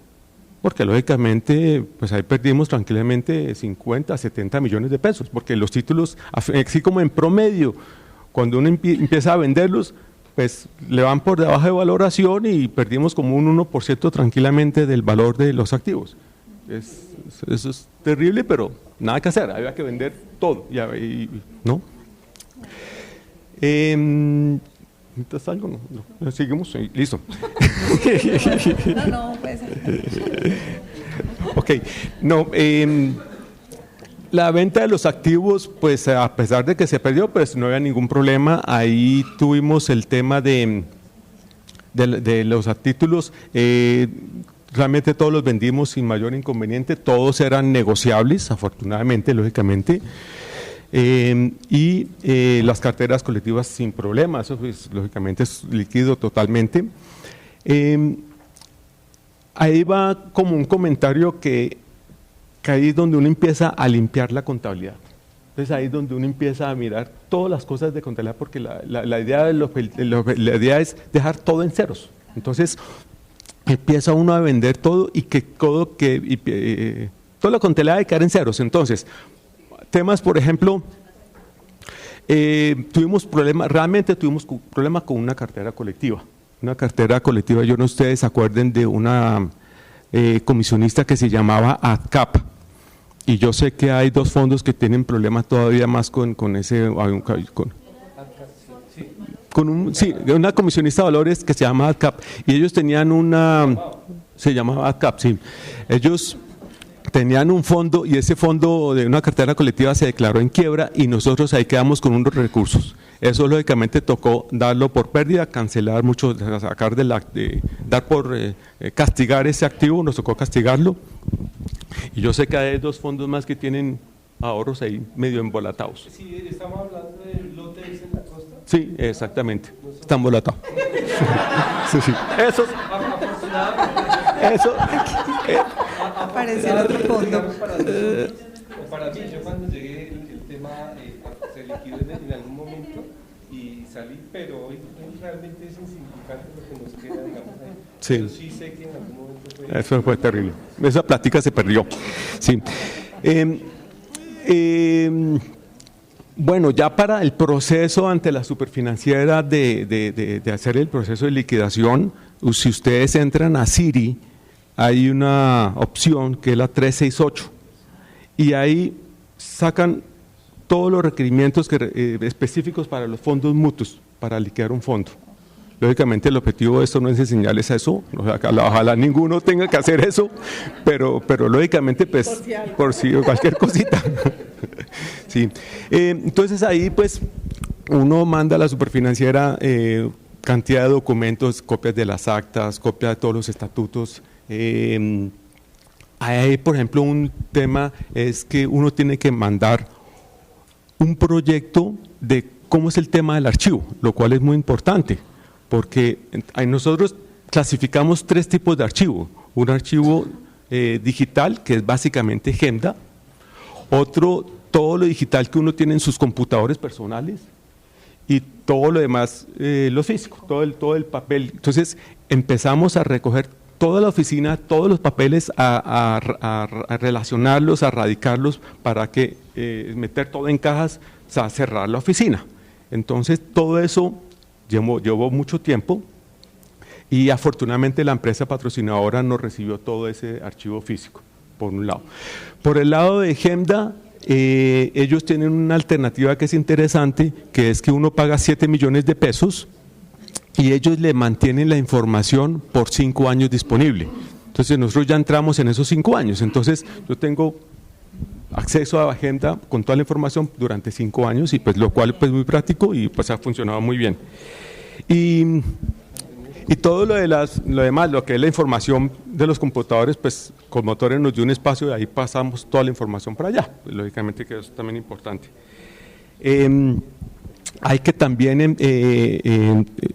porque lógicamente pues ahí perdimos tranquilamente 50, 70 millones de pesos, porque los títulos, así como en promedio, cuando uno empieza a venderlos, pues le van por debajo de valoración y perdimos como un 1% tranquilamente del valor de los activos. Eso es terrible, pero nada que hacer, había que vender todo, ¿no? ¿Necesitas algo? No. Seguimos, listo. No, pues. Ok, no, la venta de los activos, pues a pesar de que se perdió, pues no había ningún problema. Ahí tuvimos el tema de los títulos. Realmente todos los vendimos sin mayor inconveniente, todos eran negociables, afortunadamente, lógicamente. Y las carteras colectivas sin problemas, eso pues, lógicamente es líquido totalmente. Ahí va como un comentario que ahí es donde uno empieza a limpiar la contabilidad. Entonces ahí es donde uno empieza a mirar todas las cosas de contabilidad, porque la idea es dejar todo en ceros. Entonces empieza uno a vender todo y toda la contabilidad de quedar en ceros. Entonces, temas, por ejemplo, tuvimos problemas con una cartera colectiva. Una cartera colectiva, yo no sé si ustedes se acuerden de una comisionista que se llamaba ADCAP. Y yo sé que hay 2 fondos que tienen problemas todavía más con sí, una comisionista de valores que se llama ADCAP, y ellos tenían se llamaba ADCAP, sí. Ellos tenían un fondo y ese fondo de una cartera colectiva se declaró en quiebra y nosotros ahí quedamos con unos recursos. Eso lógicamente tocó darlo por pérdida, cancelar mucho, sacar castigar ese activo, nos tocó castigarlo. Y yo sé que hay dos fondos más que tienen ahorros ahí medio embolatados. Sí, estamos hablando del lote ese en la costa. Sí, exactamente. Está embolatado. Sí, sí. Eso. Apareció el otro fondo. Para mí, yo cuando llegué, el tema se liquidó en algún momento y salí, pero hoy realmente es insignificante lo que nos queda, digamos, ahí. Sí. Yo sí sé que en algún momento Eso fue terrible. Esa plática se perdió. Sí. Bueno, ya para el proceso ante la superfinanciera de hacer el proceso de liquidación, si ustedes entran a Siri, hay una opción que es la 368 y ahí sacan todos los requerimientos específicos para los fondos mutuos, para liquidar un fondo. Lógicamente el objetivo de esto no es enseñarles eso, ojalá ninguno tenga que hacer eso, pero lógicamente pues por si cualquier cosita. Sí. Entonces ahí pues uno manda a la superfinanciera cantidad de documentos, copias de las actas, copias de todos los estatutos. Hay, por ejemplo, un tema es que uno tiene que mandar un proyecto de cómo es el tema del archivo, lo cual es muy importante, porque nosotros clasificamos 3 tipos de archivo. Un archivo digital, que es básicamente Gemda, otro, todo lo digital que uno tiene en sus computadores personales, y todo lo demás, lo físico, todo el papel. Entonces empezamos a recoger toda la oficina, todos los papeles, a relacionarlos, a radicarlos para que meter todo en cajas, o sea, cerrar la oficina. Entonces todo eso llevó mucho tiempo y afortunadamente la empresa patrocinadora nos recibió todo ese archivo físico, por un lado. Por el lado de Gemda, ellos tienen una alternativa que es interesante, que es que uno paga 7 millones de pesos y ellos le mantienen la información por 5 años disponible. Entonces nosotros ya entramos en esos 5 años, entonces yo tengo acceso a la agenda con toda la información durante 5 años, y pues lo cual pues muy práctico y pues ha funcionado muy bien. Y todo lo demás, lo que es la información de los computadores, pues con Motores nos dio un espacio y ahí pasamos toda la información para allá, pues, lógicamente que eso es también importante. Hay que también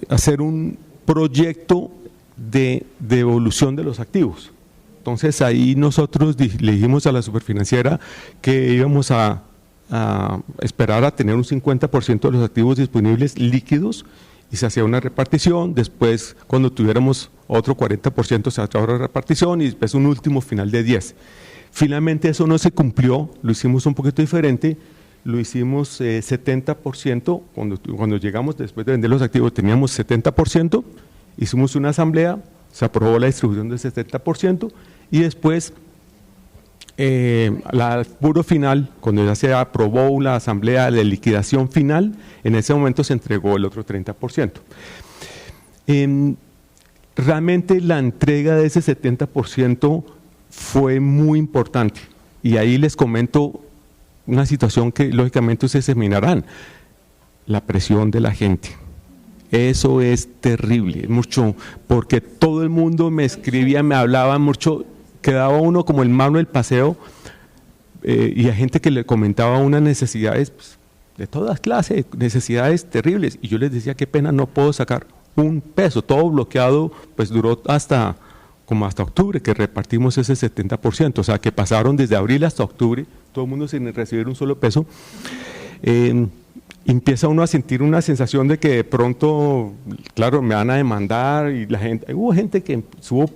hacer un proyecto de devolución de los activos. Entonces ahí nosotros le dijimos a la superfinanciera que íbamos a esperar a tener un 50% de los activos disponibles líquidos y se hacía una repartición. Después, cuando tuviéramos otro 40%, se hacía otra repartición y después un último final de 10%. Finalmente eso no se cumplió, lo hicimos un poquito diferente, lo hicimos 70%, cuando llegamos después de vender los activos teníamos 70%, hicimos una asamblea, se aprobó la distribución del 70% y después al puro final, cuando ya se aprobó la asamblea de liquidación final, en ese momento se entregó el otro 30%. Realmente la entrega de ese 70% fue muy importante y ahí les comento una situación que lógicamente ustedes se imaginarán, la presión de la gente. Eso es terrible, mucho, porque todo el mundo me escribía, me hablaba mucho, quedaba uno como el malo del paseo, y hay gente que le comentaba unas necesidades pues, de todas clases, necesidades terribles, y yo les decía, qué pena, no puedo sacar un peso, todo bloqueado, pues duró hasta octubre, que repartimos ese 70%, o sea, que pasaron desde abril hasta octubre, todo el mundo sin recibir un solo peso. Empieza uno a sentir una sensación de que de pronto, claro, me van a demandar, y hubo gente que estuvo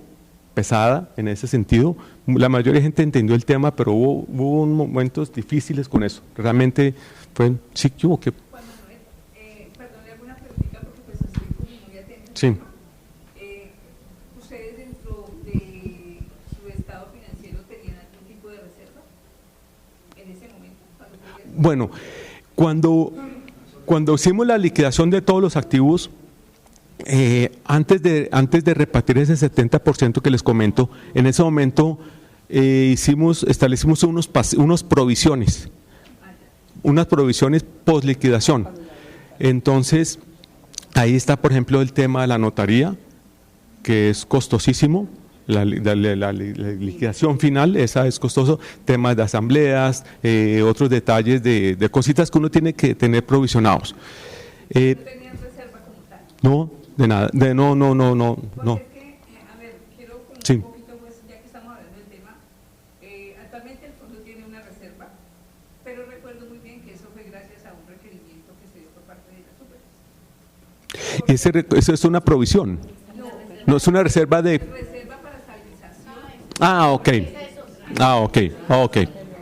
pesada en ese sentido, la mayoría de gente entendió el tema, pero hubo momentos difíciles con eso, realmente fue, sí, hubo que... Perdón, alguna preguntita porque pues estoy como muy atenta. Sí. ¿Ustedes dentro de su estado financiero tenían algún tipo de reserva en ese momento? Bueno, cuando Cuando hicimos la liquidación de todos los activos, antes de repartir ese 70% que les comento, en ese momento establecimos unas provisiones post liquidación. Entonces, ahí está, por ejemplo, el tema de la notaría, que es costosísimo. La liquidación final, esa es costoso, temas de asambleas, otros detalles de cositas que uno tiene que tener provisionados. ¿No tenían reserva como tal? No, de nada, no. Porque es que, a ver, quiero como Sí. un poquito, pues, ya que estamos hablando del tema, actualmente el fondo tiene una reserva, pero recuerdo muy bien que eso fue gracias a un requerimiento que se dio por parte de la super. Eso es una provisión, no es una reserva de... Reserva para estabilización. Ok.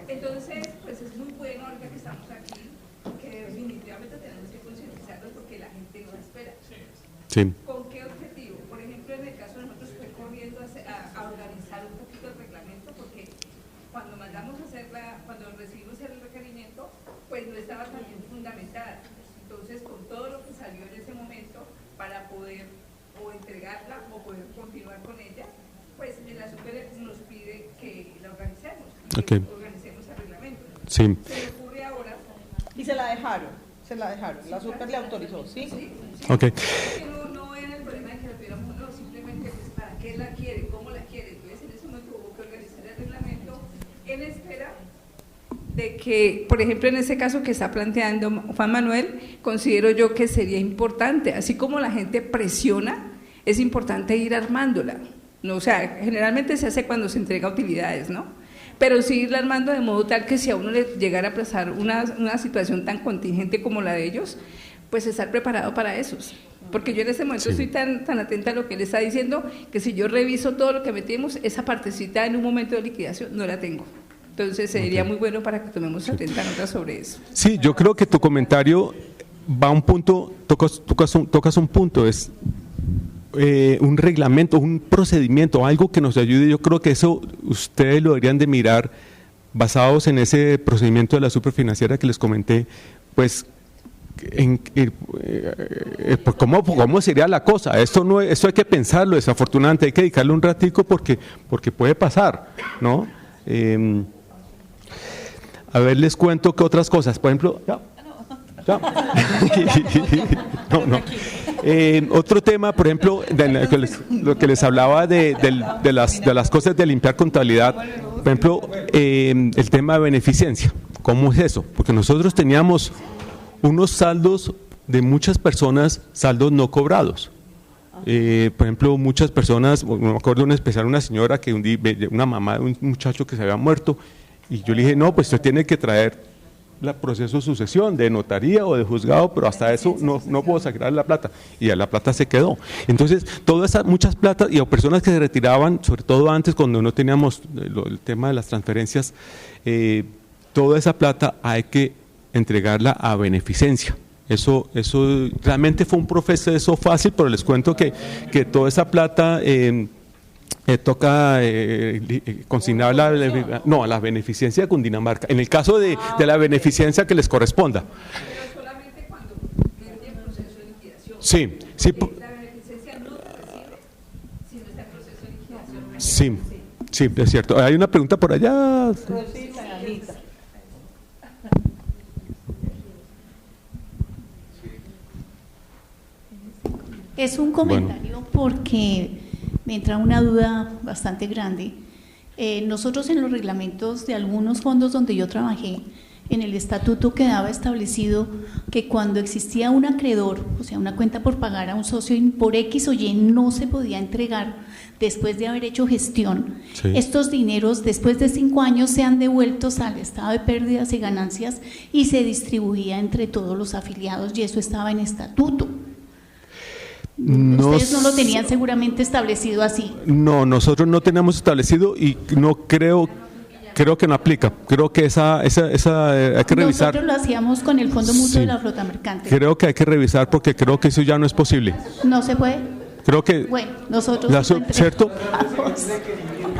Entonces, pues es muy bueno ahorita que estamos aquí, que definitivamente tenemos que concientizarlos porque la gente no espera. Sí. ¿Con qué objetivo? Por ejemplo, en el caso de nosotros fue corriendo a organizar un poquito el reglamento porque cuando cuando recibimos el requerimiento, pues no estaba tan bien fundamentada. Entonces, con todo lo que salió en ese momento para poder o entregarla o poder continuar con ella, pues la super nos pide que la organicemos, que organicemos el reglamento. Sí. Se me ocurre ahora. Y se la dejaron, la super le autorizó, ¿sí? Ok. Que no era el problema de que la tuviéramos, no, simplemente pues para qué la quiere, cómo la quiere. Entonces en ese momento hubo que organizar el reglamento en espera de que, por ejemplo, en ese caso que está planteando Juan Manuel, considero yo que sería importante, así como la gente presiona, es importante ir armándola. No, o sea, generalmente se hace cuando se entrega utilidades, ¿no? Pero sí irla armando de modo tal que si a uno le llegara a pasar una situación tan contingente como la de ellos, pues estar preparado para esos. Porque yo en este momento estoy tan atenta a lo que él está diciendo, que si yo reviso todo lo que metimos, esa partecita en un momento de liquidación no la tengo. Entonces sería muy bueno para que tomemos atenta nota sobre eso. Sí, yo creo que tu comentario va a un punto, tocas un punto, es un reglamento, un procedimiento, algo que nos ayude. Yo creo que eso ustedes lo deberían de mirar basados en ese procedimiento de la superfinanciera que les comenté, pues ¿cómo sería la cosa? Esto hay que pensarlo, desafortunadamente hay que dedicarle un ratico porque puede pasar, ¿no? A ver, les cuento que otras cosas, por ejemplo, otro tema, por ejemplo, lo que les hablaba de las cosas de limpiar contabilidad, por ejemplo, el tema de beneficencia. ¿Cómo es eso? Porque nosotros teníamos unos saldos de muchas personas, saldos no cobrados. Por ejemplo, muchas personas, me acuerdo en especial una señora que una mamá de un muchacho que se había muerto, y yo le dije, no, pues usted tiene que traer el proceso de sucesión, de notaría o de juzgado, pero hasta eso no puedo sacar la plata, y ya la plata se quedó. Entonces, muchas platas, y personas que se retiraban, sobre todo antes cuando no teníamos el tema de las transferencias, toda esa plata hay que entregarla a beneficencia. Eso realmente fue un proceso fácil, pero les cuento que toda esa plata toca consignarla a la beneficencia de Cundinamarca, en el caso de la beneficencia que les corresponda. Pero solamente cuando viene el proceso de liquidación. Sí. La beneficencia no se recibe si no está en proceso de liquidación. Sí, es cierto. Hay una pregunta por allá. Es un comentario porque me entra una duda bastante grande. Nosotros en los reglamentos de algunos fondos donde yo trabajé, en el estatuto quedaba establecido que cuando existía un acreedor, o sea, una cuenta por pagar a un socio por X o Y no se podía entregar después de haber hecho gestión. Sí. Estos dineros después de 5 años sean devueltos al estado de pérdidas y ganancias y se distribuía entre todos los afiliados y eso estaba en estatuto. Ustedes no lo tenían seguramente establecido así. No, nosotros no teníamos establecido y no creo que no aplica. Creo que esa hay que revisar. Nosotros lo hacíamos con el Fondo Mutuo de la Flota Mercante. Creo que hay que revisar porque creo que eso ya no es posible. ¿No se puede? Creo que... Bueno, nosotros... ¿Cierto?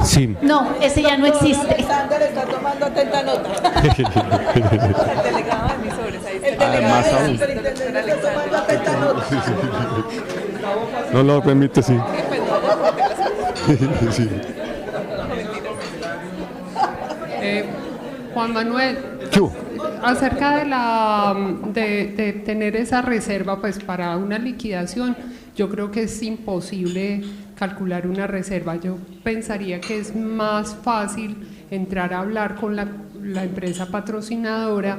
Sí. No, ese ya no existe. Sander está tomando atenta nota. El delegado de emisores, ahí está. más aún. No lo permite, sí. Sí. Juan Manuel, acerca de tener esa reserva pues para una liquidación, yo creo que es imposible calcular una reserva. Yo pensaría que es más fácil entrar a hablar con la empresa patrocinadora,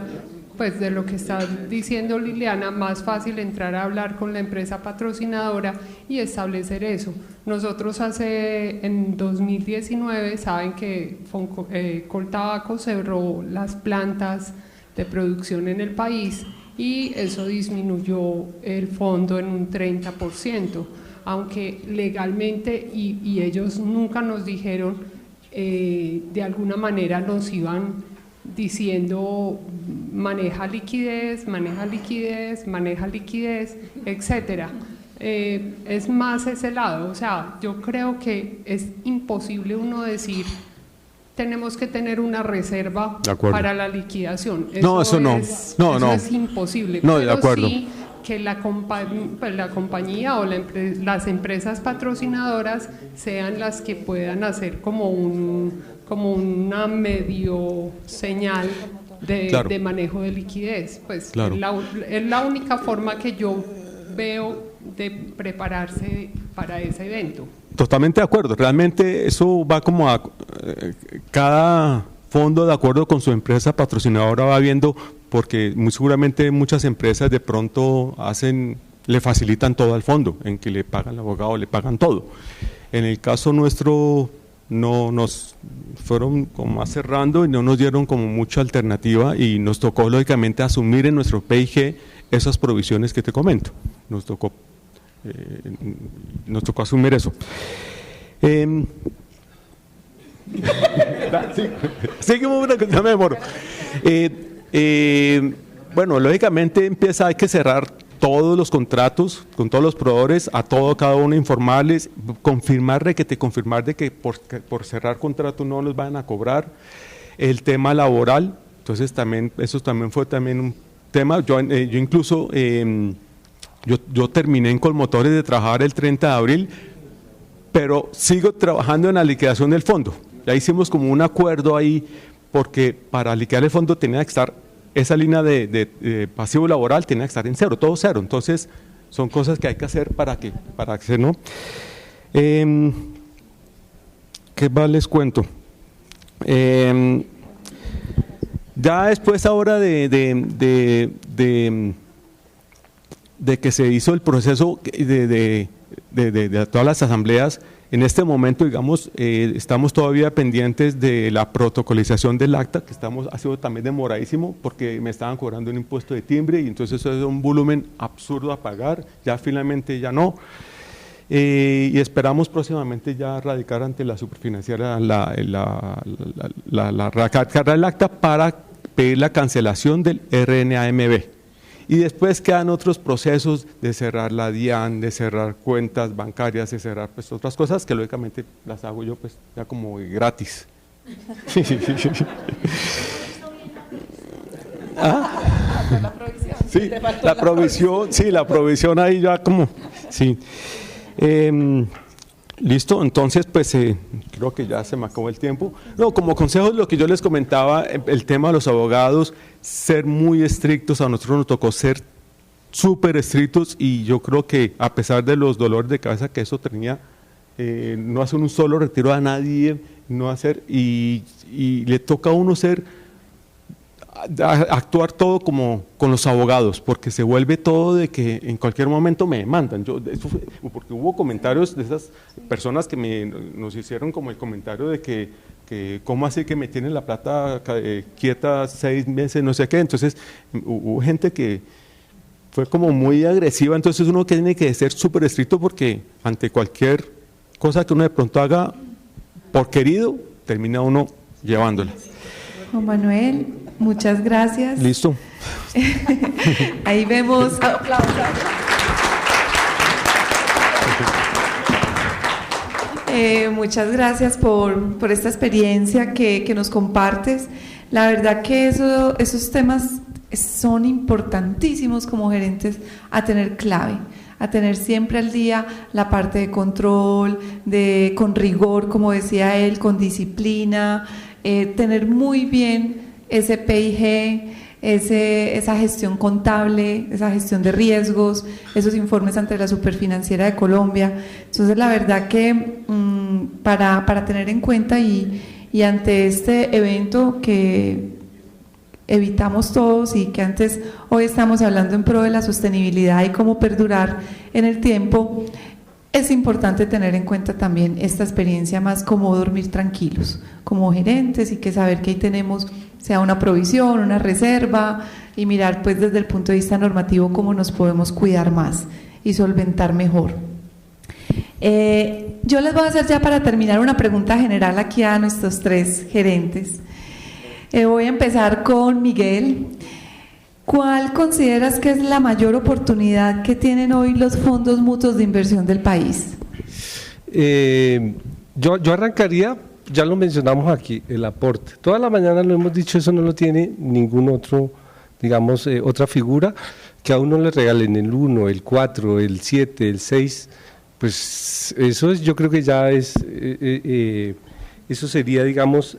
pues de lo que está diciendo Liliana, más fácil entrar a hablar con la empresa patrocinadora y establecer eso. Nosotros en 2019, saben que Coltabaco cerró las plantas de producción en el país y eso disminuyó el fondo en un 30%, aunque legalmente, y ellos nunca nos dijeron, de alguna manera nos iban diciendo maneja liquidez, etcétera. Es más ese lado, o sea, yo creo que es imposible uno decir tenemos que tener una reserva para la liquidación. Eso es imposible. No, de acuerdo. Sí, que la compañía o las empresas patrocinadoras sean las que puedan hacer como una medio señal de manejo de liquidez. Pues claro. Es la única forma que yo veo de prepararse para ese evento. Totalmente de acuerdo. Realmente eso va como a cada fondo de acuerdo con su empresa patrocinadora va viendo, porque muy seguramente muchas empresas de pronto le facilitan todo al fondo, en que le pagan al abogado, le pagan todo. En el caso nuestro no nos fueron como más cerrando y no nos dieron como mucha alternativa y nos tocó lógicamente asumir en nuestro PIG esas provisiones que te comento. Nos tocó asumir eso. Ya me demoro. Bueno, lógicamente hay que cerrar todos los contratos con todos los proveedores, cada uno informarles, confirmar de que por cerrar contrato no los van a cobrar. El tema laboral, entonces eso también fue un tema. Yo incluso yo terminé en Colmotores de trabajar el 30 de abril, pero sigo trabajando en la liquidación del fondo. Ya hicimos como un acuerdo ahí, porque para liquidar el fondo tenía que estar esa línea de pasivo laboral, tenía que estar en cero, todo cero. Entonces son cosas que hay que hacer para que ¿no? ¿Qué más les cuento? Ya después ahora de que se hizo el proceso de todas las asambleas, en este momento, digamos, estamos todavía pendientes de la protocolización del acta, que ha sido también demoradísimo, porque me estaban cobrando un impuesto de timbre y entonces eso es un volumen absurdo a pagar, ya finalmente ya no. Y esperamos próximamente ya radicar ante la superfinanciera radicar el acta para pedir la cancelación del RNAMB. Y después quedan otros procesos de cerrar la DIAN, de cerrar cuentas bancarias, de cerrar pues otras cosas que lógicamente las hago yo pues ya como gratis. Sí, la provisión ahí ya como, sí. Listo, entonces pues creo que ya se me acabó el tiempo. No, como consejos lo que yo les comentaba, el tema de los abogados, ser muy estrictos, a nosotros nos tocó ser súper estrictos y yo creo que a pesar de los dolores de cabeza que eso tenía, no hacer un solo retiro a nadie, no hacer, y le toca a uno actuar todo como con los abogados, porque se vuelve todo de que en cualquier momento me demandan. Porque hubo comentarios de esas personas que nos hicieron como el comentario de que cómo así que me tienen la plata quieta 6 meses, no sé qué. Entonces hubo gente que fue como muy agresiva, entonces uno tiene que ser súper estricto porque ante cualquier cosa que uno de pronto haga por querido, termina uno llevándola. Juan Manuel, muchas gracias. Listo. Ahí vemos. Muchas gracias por esta experiencia que nos compartes. La verdad que esos temas son importantísimos como gerentes a tener clave, a tener siempre al día la parte de control, con rigor, como decía él, con disciplina, tener muy bien ese PIG, esa gestión contable, esa gestión de riesgos, esos informes ante la Superfinanciera de Colombia. Entonces la verdad que para tener en cuenta y ante este evento que evitamos todos y que antes hoy estamos hablando en pro de la sostenibilidad y cómo perdurar en el tiempo, es importante tener en cuenta también esta experiencia más como dormir tranquilos como gerentes y que saber que ahí tenemos sea una provisión, una reserva y mirar pues desde el punto de vista normativo cómo nos podemos cuidar más y solventar mejor. Yo les voy a hacer ya para terminar una pregunta general aquí a nuestros tres gerentes. Voy a empezar con Miguel. ¿Cuál consideras que es la mayor oportunidad que tienen hoy los fondos mutuos de inversión del país? Yo arrancaría, ya lo mencionamos aquí, el aporte. Toda la mañana lo hemos dicho, eso no lo tiene ningún otro, digamos, otra figura, que a uno le regalen el 1, el 4, el 7, el 6, pues eso es, yo creo que ya es, eso sería, digamos,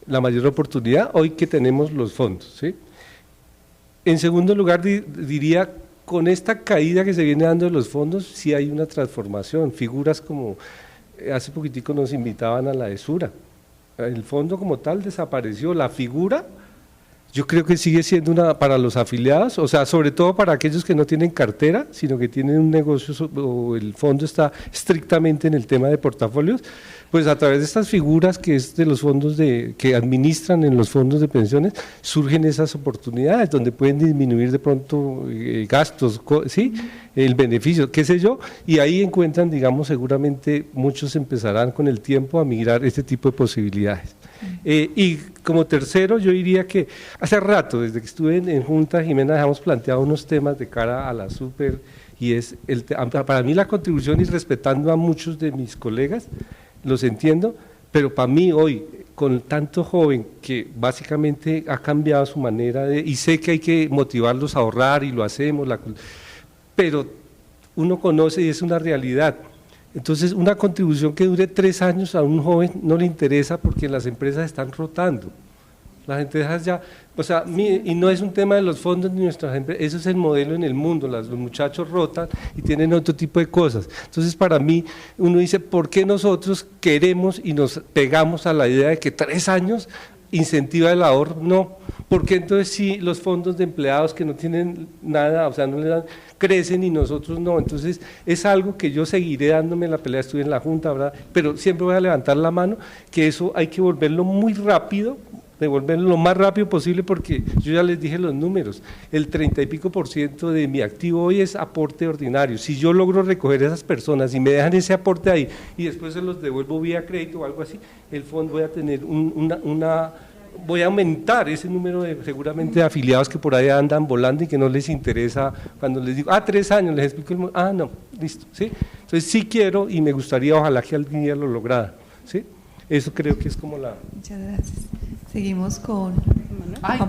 la mayor oportunidad hoy que tenemos los fondos, ¿sí? En segundo lugar, diría, con esta caída que se viene dando de los fondos, sí hay una transformación, figuras como, hace poquitico nos invitaban a la ESURA, el fondo como tal desapareció, la figura, yo creo que sigue siendo una para los afiliados, o sea, sobre todo para aquellos que no tienen cartera, sino que tienen un negocio o el fondo está estrictamente en el tema de portafolios, pues a través de estas figuras que es de los fondos que administran en los fondos de pensiones, surgen esas oportunidades donde pueden disminuir de pronto gastos, ¿sí? El beneficio, qué sé yo, y ahí encuentran, digamos, seguramente muchos empezarán con el tiempo a migrar este tipo de posibilidades. Y como tercero, yo diría que hace rato, desde que estuve en Junta Jimena, dejamos planteado unos temas de cara a la super, y es para mí la contribución, y respetando a muchos de mis colegas, los entiendo, pero para mí hoy, con tanto joven que básicamente ha cambiado su manera y sé que hay que motivarlos a ahorrar y lo hacemos, pero uno conoce y es una realidad. Entonces, una contribución que dure 3 años a un joven no le interesa porque las empresas están rotando. Las empresas ya, o sea, y no es un tema de los fondos ni nuestras empresas, eso es el modelo en el mundo, los muchachos rotan y tienen otro tipo de cosas. Entonces, para mí, uno dice, ¿por qué nosotros queremos y nos pegamos a la idea de que 3 años incentiva el ahorro? No, porque entonces sí, los fondos de empleados que no tienen nada, o sea, no le dan, crecen y nosotros no. Entonces, es algo que yo seguiré dándome la pelea, estuve en la Junta, ¿verdad? Pero siempre voy a levantar la mano, que eso hay que volverlo muy rápido, devolverlo lo más rápido posible, porque yo ya les dije los números, el 30 y pico % de mi activo hoy es aporte ordinario. Si yo logro recoger a esas personas y me dejan ese aporte ahí y después se los devuelvo vía crédito o algo así, el fondo voy a tener voy a aumentar ese número de seguramente de afiliados que por ahí andan volando y que no les interesa cuando les digo, 3 años, les explico, no, listo, ¿sí? Entonces sí quiero y me gustaría, ojalá que algún día lo lograra, ¿sí? Eso creo que es como la... Muchas gracias. Seguimos con...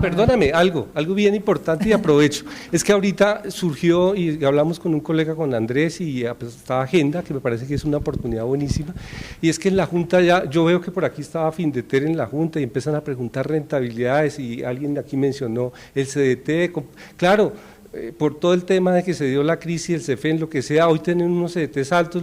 Perdóname, algo bien importante y aprovecho. Es que ahorita surgió y hablamos con un colega, con Andrés, y pues, esta agenda, que me parece que es una oportunidad buenísima, y es que en la Junta ya, yo veo que por aquí estaba Findeter en la Junta y empiezan a preguntar rentabilidades y alguien aquí mencionó el CDT, claro, por todo el tema de que se dio la crisis, el CEFEN, lo que sea, hoy tienen unos CDTs altos,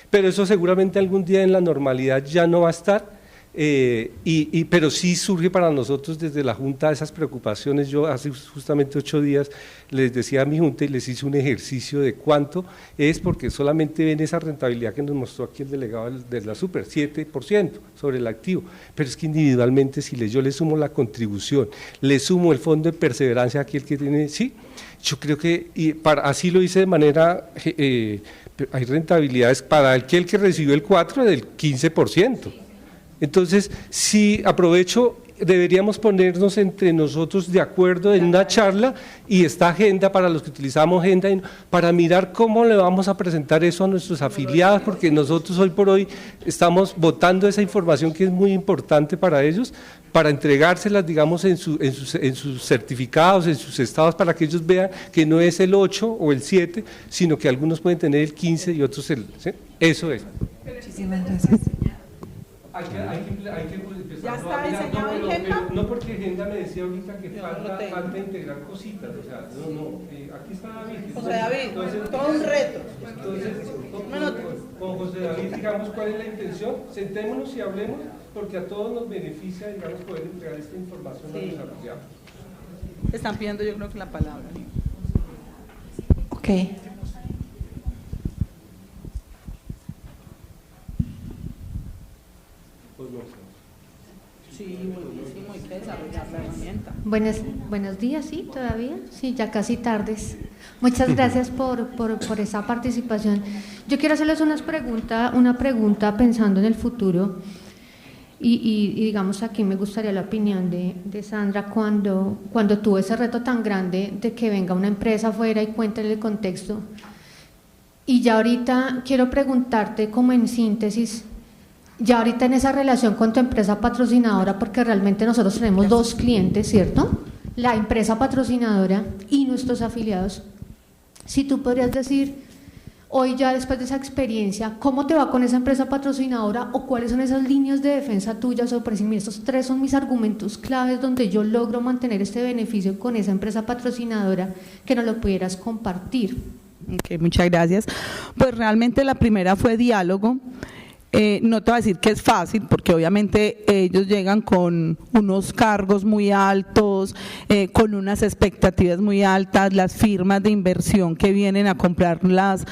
pero eso seguramente algún día en la normalidad ya no va a estar. Pero sí surge para nosotros desde la Junta esas preocupaciones. Yo hace justamente 8 días les decía a mi Junta y les hice un ejercicio de cuánto es, porque solamente ven esa rentabilidad que nos mostró aquí el delegado de la Super, 7% sobre el activo, pero es que individualmente si yo le sumo la contribución, le sumo el fondo de perseverancia aquí el que tiene, sí, yo creo que así lo hice de manera, hay rentabilidades para aquel que recibió el 4 del 15%. Entonces, sí, aprovecho deberíamos ponernos entre nosotros de acuerdo en una charla y esta agenda para los que utilizamos agenda para mirar cómo le vamos a presentar eso a nuestros afiliados, porque nosotros hoy por hoy estamos botando esa información que es muy importante para ellos, para entregárselas, digamos, en sus certificados, en sus estados, para que ellos vean que no es el 8 o el 7, sino que algunos pueden tener el 15 y otros el... ¿sí? Eso es. Muchísimas gracias. Hay que empezar. ¿Ya está diseñado en Agenda? No, porque Agenda me decía ahorita que falta integrar cositas, o sea, aquí está David. José David, todo un reto. Entonces, con José David, digamos, ¿cuál es la intención? Sentémonos y hablemos, porque a todos nos beneficia, digamos, poder entregar esta información a los afiliados. Están pidiendo, yo creo que la palabra. Ok. Sí, buenísimo, hay que desarrollar la herramienta. Buenos días, sí, todavía, sí, ya casi tardes. Muchas gracias por esa participación. Yo quiero hacerles una pregunta pensando en el futuro y digamos aquí me gustaría la opinión de Sandra cuando tuvo ese reto tan grande de que venga una empresa afuera y cuéntele el contexto. Y ya ahorita quiero preguntarte como en síntesis, ya ahorita en esa relación con tu empresa patrocinadora, porque realmente nosotros tenemos dos clientes, ¿cierto? La empresa patrocinadora y nuestros afiliados. Si tú podrías decir, hoy ya después de esa experiencia, ¿cómo te va con esa empresa patrocinadora o cuáles son esas líneas de defensa tuyas o por decir, estos 3 son mis argumentos claves donde yo logro mantener este beneficio con esa empresa patrocinadora, que nos lo pudieras compartir? Okay, muchas gracias. Pues realmente la primera fue diálogo. No te voy a decir que es fácil, porque obviamente ellos llegan con unos cargos muy altos, con unas expectativas muy altas. Las firmas de inversión que vienen a comprar las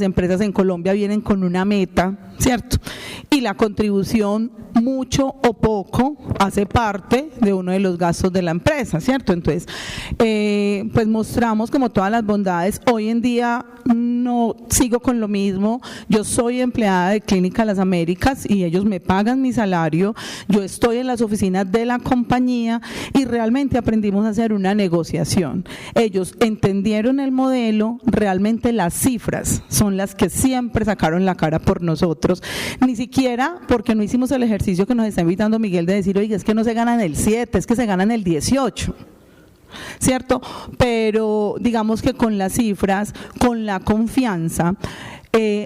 empresas en Colombia vienen con una meta, ¿cierto? Y la contribución, mucho o poco, hace parte de uno de los gastos de la empresa, ¿cierto? Entonces, pues mostramos como todas las bondades. Hoy en día no sigo con lo mismo. Yo soy empleada de Clínica Las Américas y ellos me pagan mi salario. Yo estoy en las oficinas de la compañía y realmente aprendimos a hacer una negociación. Ellos entendieron el modelo, realmente las cifras son las que siempre sacaron la cara por nosotros. Ni siquiera porque no hicimos el ejercicio que nos está invitando Miguel de decir, oiga, es que no se ganan el 7, es que se ganan el 18. ¿Cierto? Pero digamos que con las cifras, con la confianza,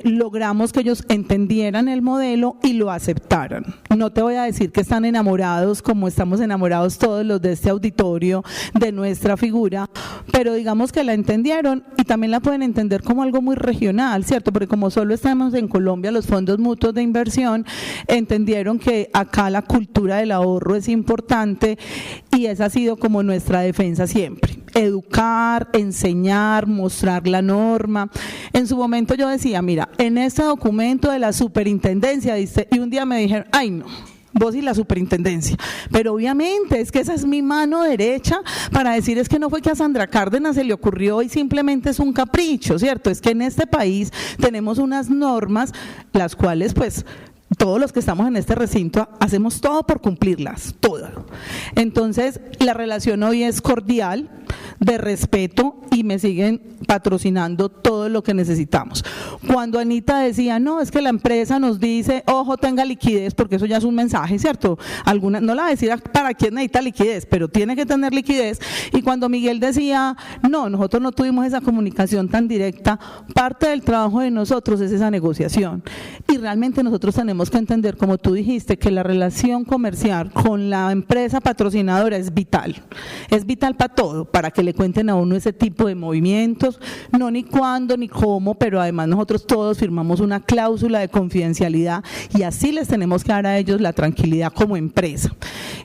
logramos que ellos entendieran el modelo y lo aceptaran. No te voy a decir que están enamorados como estamos enamorados todos los de este auditorio de nuestra figura, pero digamos que la entendieron y también la pueden entender como algo muy regional, ¿cierto? Porque como solo estamos en Colombia, los fondos mutuos de inversión entendieron que acá la cultura del ahorro es importante y esa ha sido como nuestra defensa siempre. Educar, enseñar, mostrar la norma. En su momento yo decía, mira, en este documento de la superintendencia, dice, y un día me dijeron, ay no, vos y la superintendencia, pero obviamente es que esa es mi mano derecha para decir, es que no fue que a Sandra Cárdenas se le ocurrió y simplemente es un capricho, ¿cierto? Es que en este país tenemos unas normas, las cuales pues todos los que estamos en este recinto hacemos todo por cumplirlas, todas. Entonces, la relación hoy es cordial, de respeto y me siguen patrocinando todo lo que necesitamos. Cuando Anita decía, no, es que la empresa nos dice, ojo, tenga liquidez, porque eso ya es un mensaje, ¿cierto? Alguna, no la va a decir para quién necesita liquidez, pero tiene que tener liquidez. Y cuando Miguel decía, no, nosotros no tuvimos esa comunicación tan directa, parte del trabajo de nosotros es esa negociación. Y realmente nosotros tenemos que entender, como tú dijiste, que la relación comercial con la empresa patrocinadora es vital para todo, para que le cuenten a uno ese tipo de movimientos, no ni cuándo ni cómo, pero además nosotros todos firmamos una cláusula de confidencialidad y así les tenemos que dar a ellos la tranquilidad como empresa.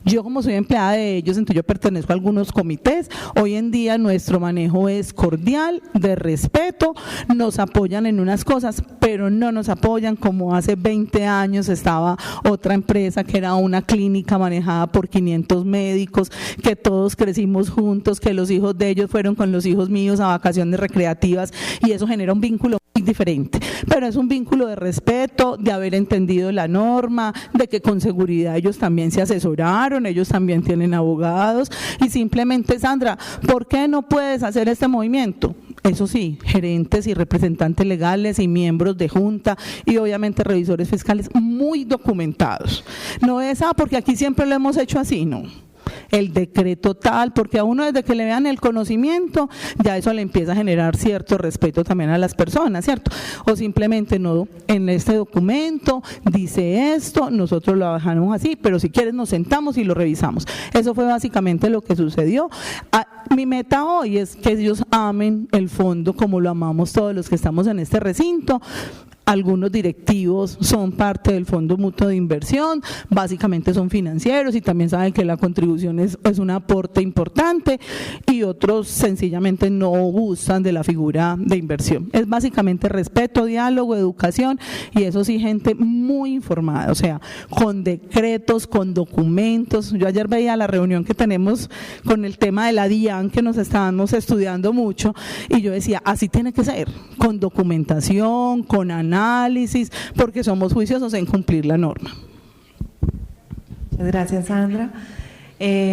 Yo como soy empleada de ellos, entonces yo pertenezco a algunos comités, hoy en día nuestro manejo es cordial, de respeto, nos apoyan en unas cosas, pero no nos apoyan como hace 20 años estaba otra empresa que era una clínica manejada por 500 médicos, que todos crecimos juntos, que los hijos de ellos fueron con los hijos míos a vacaciones recreativas y eso genera un vínculo diferente, pero es un vínculo de respeto, de haber entendido la norma, de que con seguridad ellos también se asesoraron, ellos también tienen abogados y simplemente, Sandra, ¿por qué no puedes hacer este movimiento? Eso sí, gerentes y representantes legales y miembros de junta y obviamente revisores fiscales muy documentados. No es, porque aquí siempre lo hemos hecho así, no. El decreto tal, porque a uno desde que le vean el conocimiento, ya eso le empieza a generar cierto respeto también a las personas, ¿cierto? O simplemente no, en este documento dice esto, nosotros lo bajamos así, pero si quieres nos sentamos y lo revisamos. Eso fue básicamente lo que sucedió. Mi meta hoy es que ellos amen el fondo como lo amamos todos los que estamos en este recinto. Algunos directivos son parte del Fondo Mutuo de Inversión, básicamente son financieros y también saben que la contribución es un aporte importante y otros sencillamente no gustan de la figura de inversión. Es básicamente respeto, diálogo, educación y eso sí, gente muy informada, o sea, con decretos, con documentos. Yo ayer veía la reunión que tenemos con el tema de la DIAN que nos estábamos estudiando mucho y yo decía, así tiene que ser, con documentación, con análisis, porque somos juiciosos en cumplir la norma. Muchas gracias, Sandra.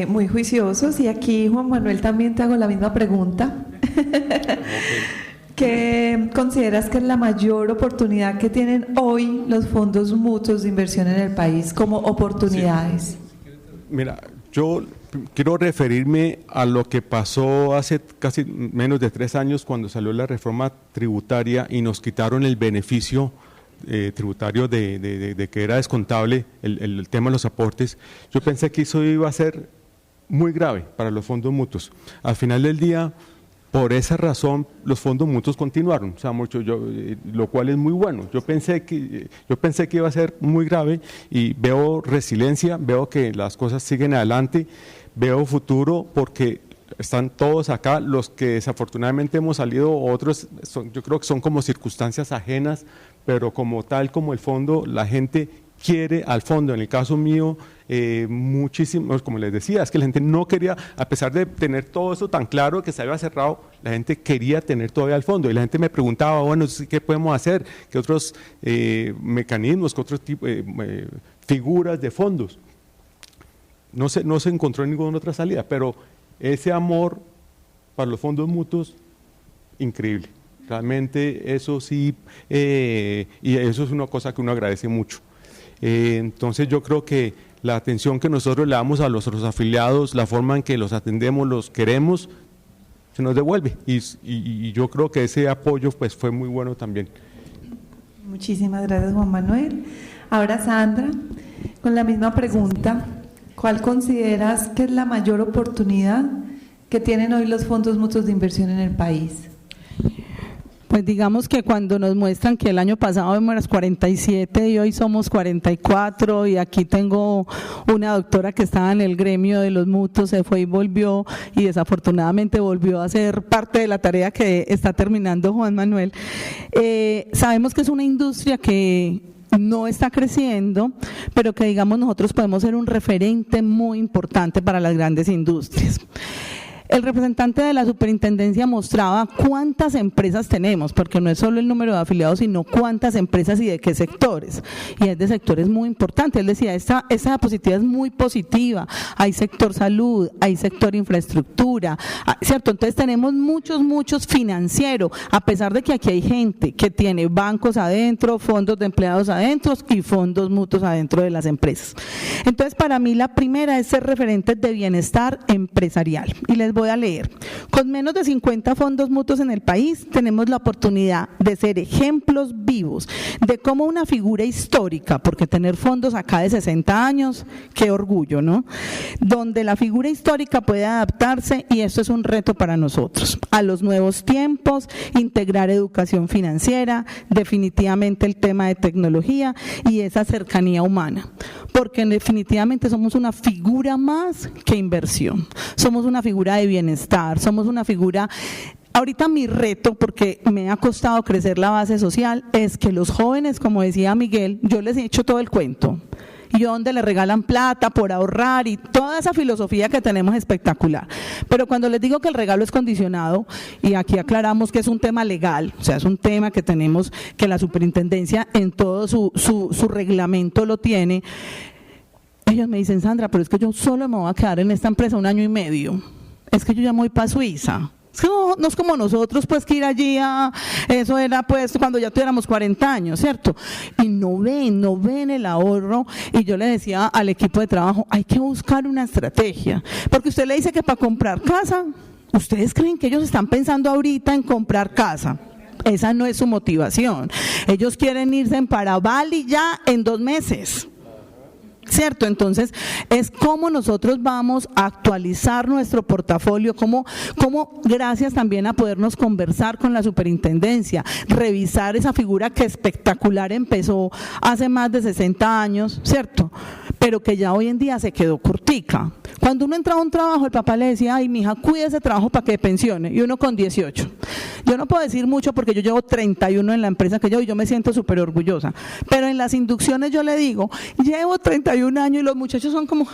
Muy juiciosos, y aquí, Juan Manuel, también te hago la misma pregunta. ¿Qué consideras que es la mayor oportunidad que tienen hoy los fondos mutuos de inversión en el país como oportunidades? Sí. Mira, yo quiero referirme a lo que pasó hace casi menos de 3 años cuando salió la reforma tributaria y nos quitaron el beneficio tributario de que era descontable el tema de los aportes. Yo pensé que eso iba a ser muy grave para los fondos mutuos. Al final del día, por esa razón, los fondos mutuos continuaron, o sea, lo cual es muy bueno. Yo pensé que iba a ser muy grave y veo resiliencia, veo que las cosas siguen adelante, veo futuro porque están todos acá, los que desafortunadamente hemos salido, otros yo creo que son como circunstancias ajenas, pero como tal, como el fondo, la gente quiere al fondo. En el caso mío, muchísimo, como les decía, es que la gente no quería, a pesar de tener todo eso tan claro que se había cerrado, la gente quería tener todavía al fondo y la gente me preguntaba, bueno, ¿qué podemos hacer? ¿Qué otros mecanismos, qué otros tipos, figuras de fondos? No se encontró ninguna otra salida, pero ese amor para los fondos mutuos, increíble. Realmente eso sí, y eso es una cosa que uno agradece mucho. Entonces yo creo que la atención que nosotros le damos a los afiliados, la forma en que los atendemos, los queremos, se nos devuelve y yo creo que ese apoyo pues fue muy bueno también. Muchísimas gracias, Juan Manuel. Ahora, Sandra, con la misma pregunta, ¿cuál consideras que es la mayor oportunidad que tienen hoy los fondos mutuos de inversión en el país? Pues digamos que cuando nos muestran que el año pasado éramos 47 y hoy somos 44 y aquí tengo una doctora que estaba en el gremio de los mutuos, se fue y volvió y desafortunadamente volvió a ser parte de la tarea que está terminando Juan Manuel. Sabemos que es una industria que no está creciendo, pero que digamos nosotros podemos ser un referente muy importante para las grandes industrias. El representante de la superintendencia mostraba cuántas empresas tenemos, porque no es solo el número de afiliados, sino cuántas empresas y de qué sectores. Y es de sectores muy importantes. Él decía, esta diapositiva es muy positiva. Hay sector salud, hay sector infraestructura, ¿cierto? Entonces tenemos muchos financieros, a pesar de que aquí hay gente que tiene bancos adentro, fondos de empleados adentro y fondos mutuos adentro de las empresas. Entonces para mí la primera es ser referentes de bienestar empresarial. Y les voy a leer. Con menos de 50 fondos mutuos en el país, tenemos la oportunidad de ser ejemplos vivos de cómo una figura histórica, porque tener fondos acá de 60 años, qué orgullo, ¿no? Donde la figura histórica puede adaptarse, y esto es un reto para nosotros, a los nuevos tiempos, integrar educación financiera, definitivamente el tema de tecnología y esa cercanía humana, porque definitivamente somos una figura más que inversión, somos una figura de bienestar, somos una figura. Ahorita mi reto, porque me ha costado crecer la base social, es que los jóvenes, como decía Miguel, yo les he hecho todo el cuento, y donde le regalan plata por ahorrar y toda esa filosofía que tenemos espectacular. Pero cuando les digo que el regalo es condicionado, y aquí aclaramos que es un tema legal, o sea, es un tema que tenemos, que la superintendencia en todo su reglamento lo tiene, ellos me dicen, Sandra, pero es que yo solo me voy a quedar en esta empresa 1 año y medio, es que yo ya me voy para Suiza. No es como nosotros, pues, que ir allí eso era, pues, cuando ya tuviéramos 40 años, ¿cierto? Y no ven el ahorro. Y yo le decía al equipo de trabajo, hay que buscar una estrategia. Porque usted le dice que para comprar casa, ¿ustedes creen que ellos están pensando ahorita en comprar casa? Esa no es su motivación. Ellos quieren irse para Bali ya en 2 meses. ¿Cierto? Entonces, es cómo nosotros vamos a actualizar nuestro portafolio, cómo gracias también a podernos conversar con la superintendencia, revisar esa figura que espectacular empezó hace más de 60 años, ¿cierto? Pero que ya hoy en día se quedó cortica. Cuando uno entraba a un trabajo, el papá le decía, ay, mija, cuide ese trabajo para que pensione, y uno con 18. Yo no puedo decir mucho porque yo llevo 31 en la empresa que yo me siento súper orgullosa, pero en las inducciones yo le digo, llevo 31 años y los muchachos son como,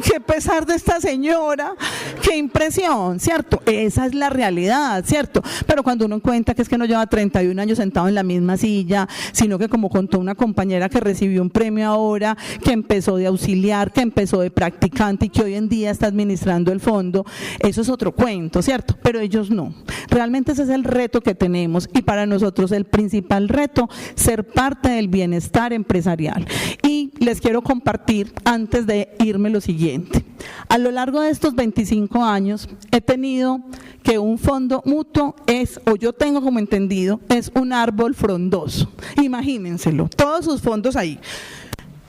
qué pesar de esta señora, qué impresión, ¿cierto? Esa es la realidad, ¿cierto? Pero cuando uno cuenta que es que no lleva 31 años sentado en la misma silla, sino que como contó una compañera que recibió un premio ahora, que empezó de auxiliar, que empezó de practicante y que hoy en día está administrando el fondo, eso es otro cuento, ¿cierto? Pero ellos no. Realmente ese es el reto que tenemos y para nosotros el principal reto, ser parte del bienestar empresarial. Y les quiero compartir, antes de irme, lo siguiente. A lo largo de estos 25 años he tenido que un fondo mutuo es, o yo tengo como entendido, es un árbol frondoso. Imagínenselo, todos sus fondos ahí.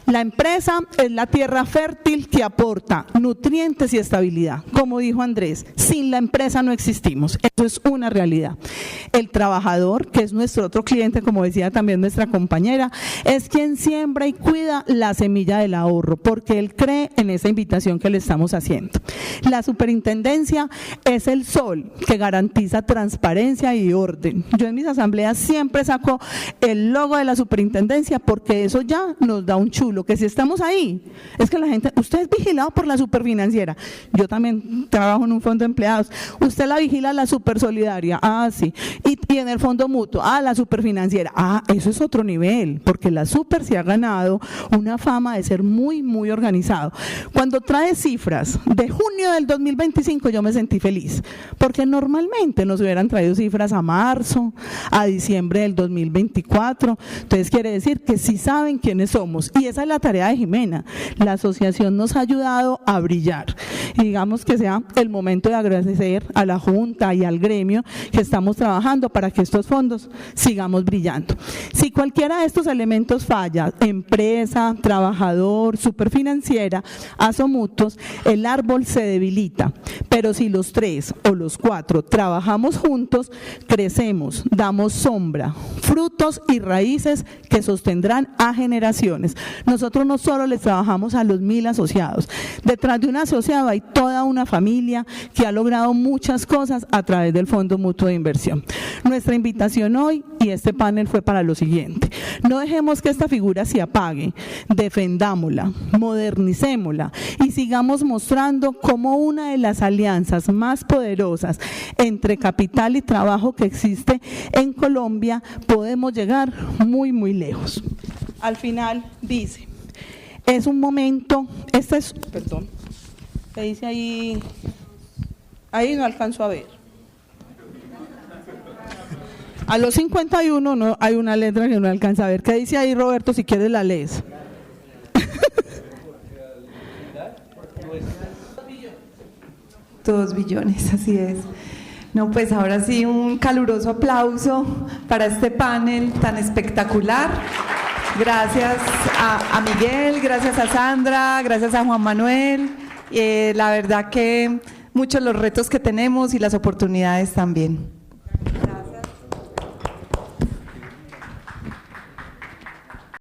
La empresa es la tierra fértil que aporta nutrientes y estabilidad. Como dijo Andrés, sin la empresa no existimos. Eso es una realidad. El trabajador, que es nuestro otro cliente, como decía también nuestra compañera, es quien siembra y cuida la semilla del ahorro, porque él cree en esa invitación que le estamos haciendo. La superintendencia es el sol que garantiza transparencia y orden. Yo en mis asambleas siempre saco el logo de la superintendencia porque eso ya nos da un chulo. Que si estamos ahí, es que la gente, usted es vigilado por la superfinanciera, yo también trabajo en un fondo de empleados, usted la vigila la supersolidaria, sí, y en el fondo mutuo, la superfinanciera, eso es otro nivel, porque la super se ha ganado una fama de ser muy, muy organizado. Cuando trae cifras de junio del 2025 yo me sentí feliz, porque normalmente nos hubieran traído cifras a marzo, a diciembre del 2024, entonces quiere decir que sí saben quiénes somos, y esa es la tarea de Jimena. La asociación nos ha ayudado a brillar y digamos que sea el momento de agradecer a la Junta y al gremio que estamos trabajando para que estos fondos sigamos brillando. Si cualquiera de estos elementos falla, empresa, trabajador, superfinanciera, asomutuos, el árbol se debilita, pero si los 3 o los 4 trabajamos juntos, crecemos, damos sombra, frutos y raíces que sostendrán a generaciones. Nosotros no solo les trabajamos a los 1000 asociados, detrás de un asociado hay toda una familia que ha logrado muchas cosas a través del Fondo Mutuo de Inversión. Nuestra invitación hoy y este panel fue para lo siguiente: no dejemos que esta figura se apague, defendámosla, modernicémosla y sigamos mostrando cómo una de las alianzas más poderosas entre capital y trabajo que existe en Colombia podemos llegar muy, muy lejos. Al final dice, es un momento, ¿qué dice ahí? Ahí no alcanzo a ver. A los 51 no hay una letra que no alcanza a ver. ¿Qué dice ahí, Roberto? Si quieres la lees. $2 billones, así es. No, pues ahora sí un caluroso aplauso para este panel tan espectacular. Gracias a Miguel, gracias a Sandra, gracias a Juan Manuel. La verdad que muchos los retos que tenemos y las oportunidades también.